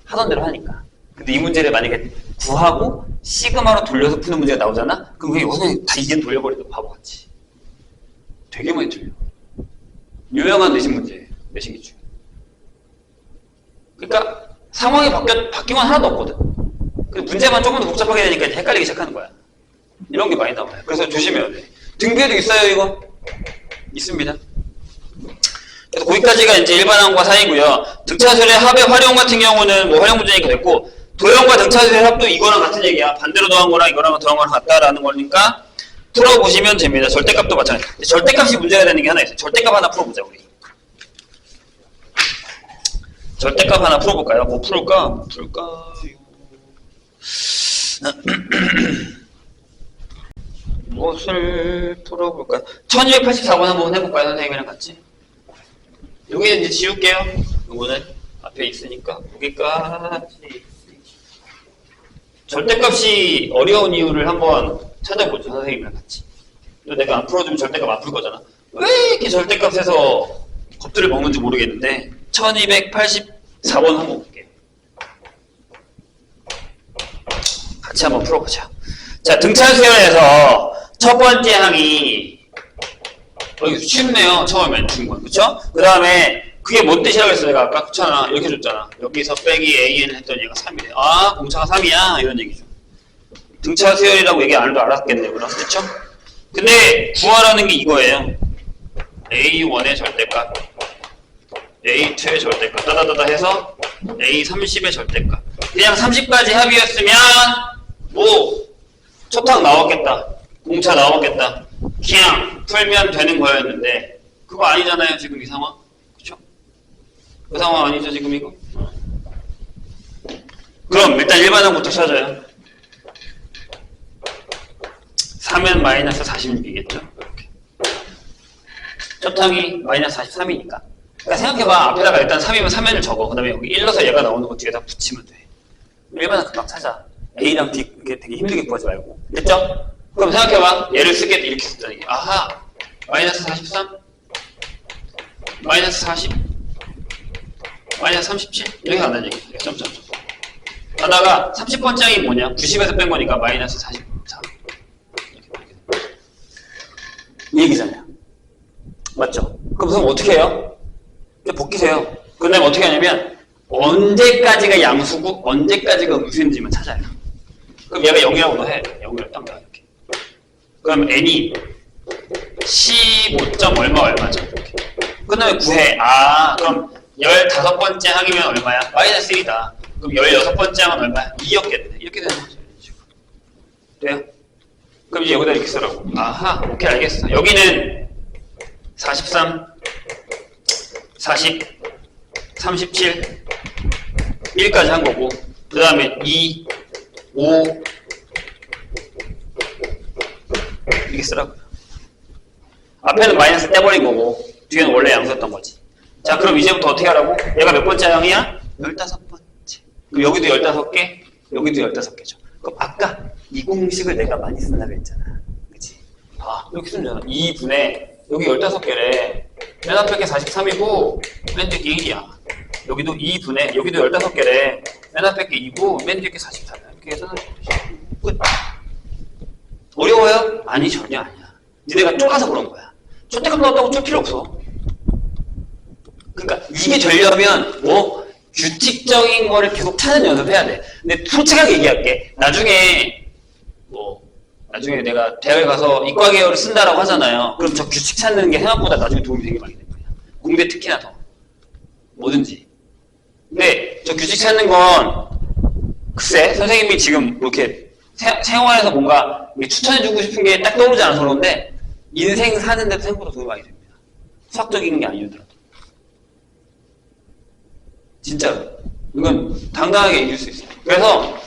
하던 대로 하니까. 근데 이 문제를 만약에 구하고 시그마로 돌려서 푸는 문제가 나오잖아? 그럼 그냥 여기서 다 이게 돌려버리도 바보같이. 되게 많이 틀려. 유명한 내신 문제예요. 내신 기출. 그러니까 상황이 바뀐 건 하나도 없거든. 근데 문제만 조금 더 복잡하게 되니까 이제 헷갈리기 시작하는 거야. 이런 게 많이 나와요. 그래서 조심해야 돼. 등비에도 있어요, 이거? 있습니다. 그래서 거기까지가 이제 일반항과 사이고요. 등차수의 합의 활용 같은 경우는 뭐 활용 문제니까 됐고, 도형과 등차수의 합도 이거랑 같은 얘기야. 반대로 더한 거랑 이거랑 더한 거랑 같다라는 거니까 풀어보시면 됩니다. 절대값도 마찬가지. 절대값이 문제가 되는 게 하나 있어요. 절대값 하나 풀어보자, 우리. 절대값 하나 풀어볼까요? 뭐 풀을까? 무엇을 풀어볼까? 1284번 한번 해볼까요? 선생님이랑 같이. 여기는 이제 지울게요. 요거는 앞에 있으니까 여기까지. 절대값이 어려운 이유를 한번 찾아보죠. 선생님이랑 같이. 또 내가 안 풀어주면 절대값 안 풀 거잖아. 왜 이렇게 절대값에서 겁들을 먹는지 모르겠는데 1284번 한번 볼게요. 같이 한번 풀어보자. 자, 등차수열에서 첫 번째 항이 이거 쉽네요. 처음엔 준 건. 그쵸? 그 다음에 그게 뭔 뜻이라고 했어 내가 아까. 그렇잖아. 이렇게 줬잖아. 여기서 빼기 AN을 했더니 얘가 3이래. 아, 공차가 3이야. 이런 얘기죠. 등차 수열이라고 얘기 안 해도 알았겠네요. 그럼 그렇죠? 근데 구하라는 게 이거예요. A1의 절대값, A2의 절대값, 따다다다 해서 A30의 절대값. 그냥 30까지 합이었으면 뭐 초탁 나왔겠다, 공차 나왔겠다, 그냥 풀면 되는 거였는데 그거 아니잖아요. 지금 이 상황. 그렇죠? 그 상황 아니죠 지금 이거? 그럼 일단 일반항부터 찾아요. 3은 마이너스 46이겠죠? 초탕이 마이너스 43이니까. 그러니까 생각해봐. 앞에다가 일단 3이면 3면을 적어. 그 다음에 여기 1 넣어서 얘가 나오는 거 뒤에다 붙이면 돼. 일반항 금방 찾아. A랑 D 이렇게 되게 힘들게 구하지 말고. 됐죠? 그럼 생각해봐. 얘를 쓰겠다. 이렇게 썼다는 게. 아하. 마이너스 43? 마이너스 40? 마이너스 37? 이렇게 간다는 얘기야. 점점점. 하다가 30번장이 뭐냐? 90에서 뺀 거니까 마이너스 44. 이 얘기잖아요. 맞죠? 그럼 어떻게 해요? 복귀세요. 그 다음에 어떻게 하냐면 언제까지가 양수고 언제까지가 음수인지만 찾아요. 그럼 얘가 0이라고 해. 0이라고 딱 놔. 이렇게. 그럼 n이 15점 얼마죠? 이렇게. 그 다음에 구해. 아, 그럼 15번째 항이면 얼마야? 마이너스 1이다. 그럼 16번째 항은 얼마야? 2였겠네. 이렇게 되는 거죠. 돼요? 그럼 이제 여기다 이렇게 쓰라고. 아하, 오케이, 알겠어. 여기는 43, 40, 37, 1까지 한 거고, 그 다음에 2, 5, 이렇게 쓰라고요. 앞에는 마이너스 떼버린 거고, 뒤에는 원래 양수였던 거지. 자, 그럼 이제부터 어떻게 하라고? 얘가 몇 번째 항이야? 15번째. 그럼 여기도 15개, 여기도 15개죠. 그럼 아까 이 공식을 내가 많이 쓴다고 했잖아. 그치? 아, 이렇게 쓰면 되잖아. 2분의, 여기 15개래. 맨 앞에 게 43이고, 맨 뒤에 게 1이야. 여기도 2분의, 여기도 15개래. 맨 앞에 게 2고, 맨 뒤에 게 44야. 이렇게 해서 끝. 어려워요? 아니, 전혀 아니야. 니네가 쫄아서 그런 거야. 초대값 나왔다고 쫄 필요 없어. 그러니까 이게 되려면 뭐 규칙적인 거를 계속 찾는 연습해야 돼. 근데 솔직하게 얘기할게. 나중에 내가 대학에 가서 이과 계열을 쓴다라고 하잖아요. 그럼 저 규칙 찾는 게 생각보다 나중에 도움이 되게 많이 될 거야. 공대 특히나 더. 뭐든지. 근데 저 규칙 찾는 건 글쎄 선생님이 지금 이렇게 생활에서 뭔가 추천해주고 싶은 게 딱 떠오르지 않아서 그런데 인생 사는데도 생각보다 도움이 많이 됩니다. 수학적인 게 아니더라도. 진짜로. 이건 당당하게 얘기할 수 있어요. 그래서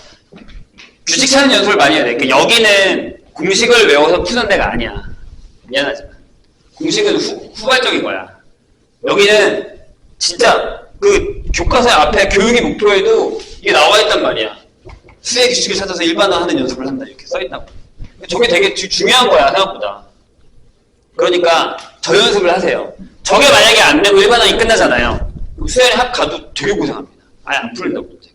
규칙 찾는 연습을 많이 해야 돼. 그러니까 여기는 공식을 외워서 푸는 데가 아니야. 미안하지만. 공식은 후발적인 거야. 여기는 진짜 그 교과서 앞에 교육의 목표에도 이게 나와 있단 말이야. 수의 규칙을 찾아서 일반화하는 연습을 한다. 이렇게 써 있다고. 저게 되게 중요한 거야, 생각보다. 그러니까 저 연습을 하세요. 저게 만약에 안 되고 일반화이 끝나잖아요. 수연이 합 가도 되게 고생합니다. 아예 안 풀린다고 제가.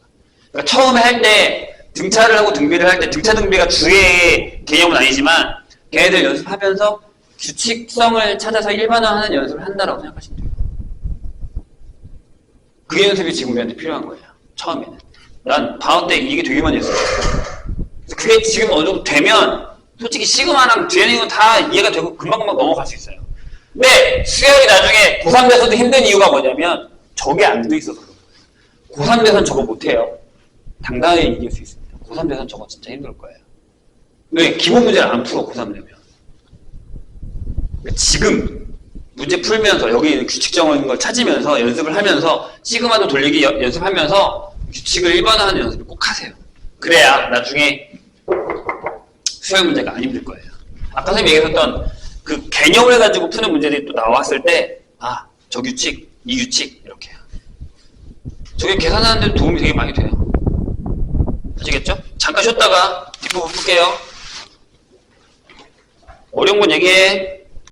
그러니까 처음에 할 때 등차를 하고 등비를 할 때 등차 등비가 주의 개념은 아니지만 걔네들 연습하면서 규칙성을 찾아서 일반화하는 연습을 한다라고 생각하시면 돼요. 그 연습이 지금 우리한테 필요한 거예요. 처음에는. 난 방학 때 이게 되게 많이 했어요. 그게 지금 어느 정도 되면 솔직히 시그마랑 뒤에는 건 다 이해가 되고 금방금방 넘어갈 수 있어요. 근데 수열이 나중에 고3 돼서도 힘든 이유가 뭐냐면 저게 안 돼 있어서 그런 거예요. 고3 돼서는 저거 못해요. 당당하게 이길 수 있습니다. 고3 돼서는 저거 진짜 힘들 거예요. 근데 기본 문제를 안 풀어, 고3 되면. 지금 문제 풀면서 여기 있는 규칙적인 걸 찾으면서 연습을 하면서 시그마도 돌리기 연습하면서 규칙을 일반화하는 연습을 꼭 하세요. 그래야 나중에 수열 문제가 안 힘들 거예요. 아까 선생님이 얘기했던 그 개념을 가지고 푸는 문제들이 또 나왔을 때 아, 저 규칙, 이 규칙 이렇게요. 저게 계산하는 데 도움이 되게 많이 돼요. 아시겠죠? 잠깐 쉬었다가 뒷부분 풀게요. 어려운 건 얘기해.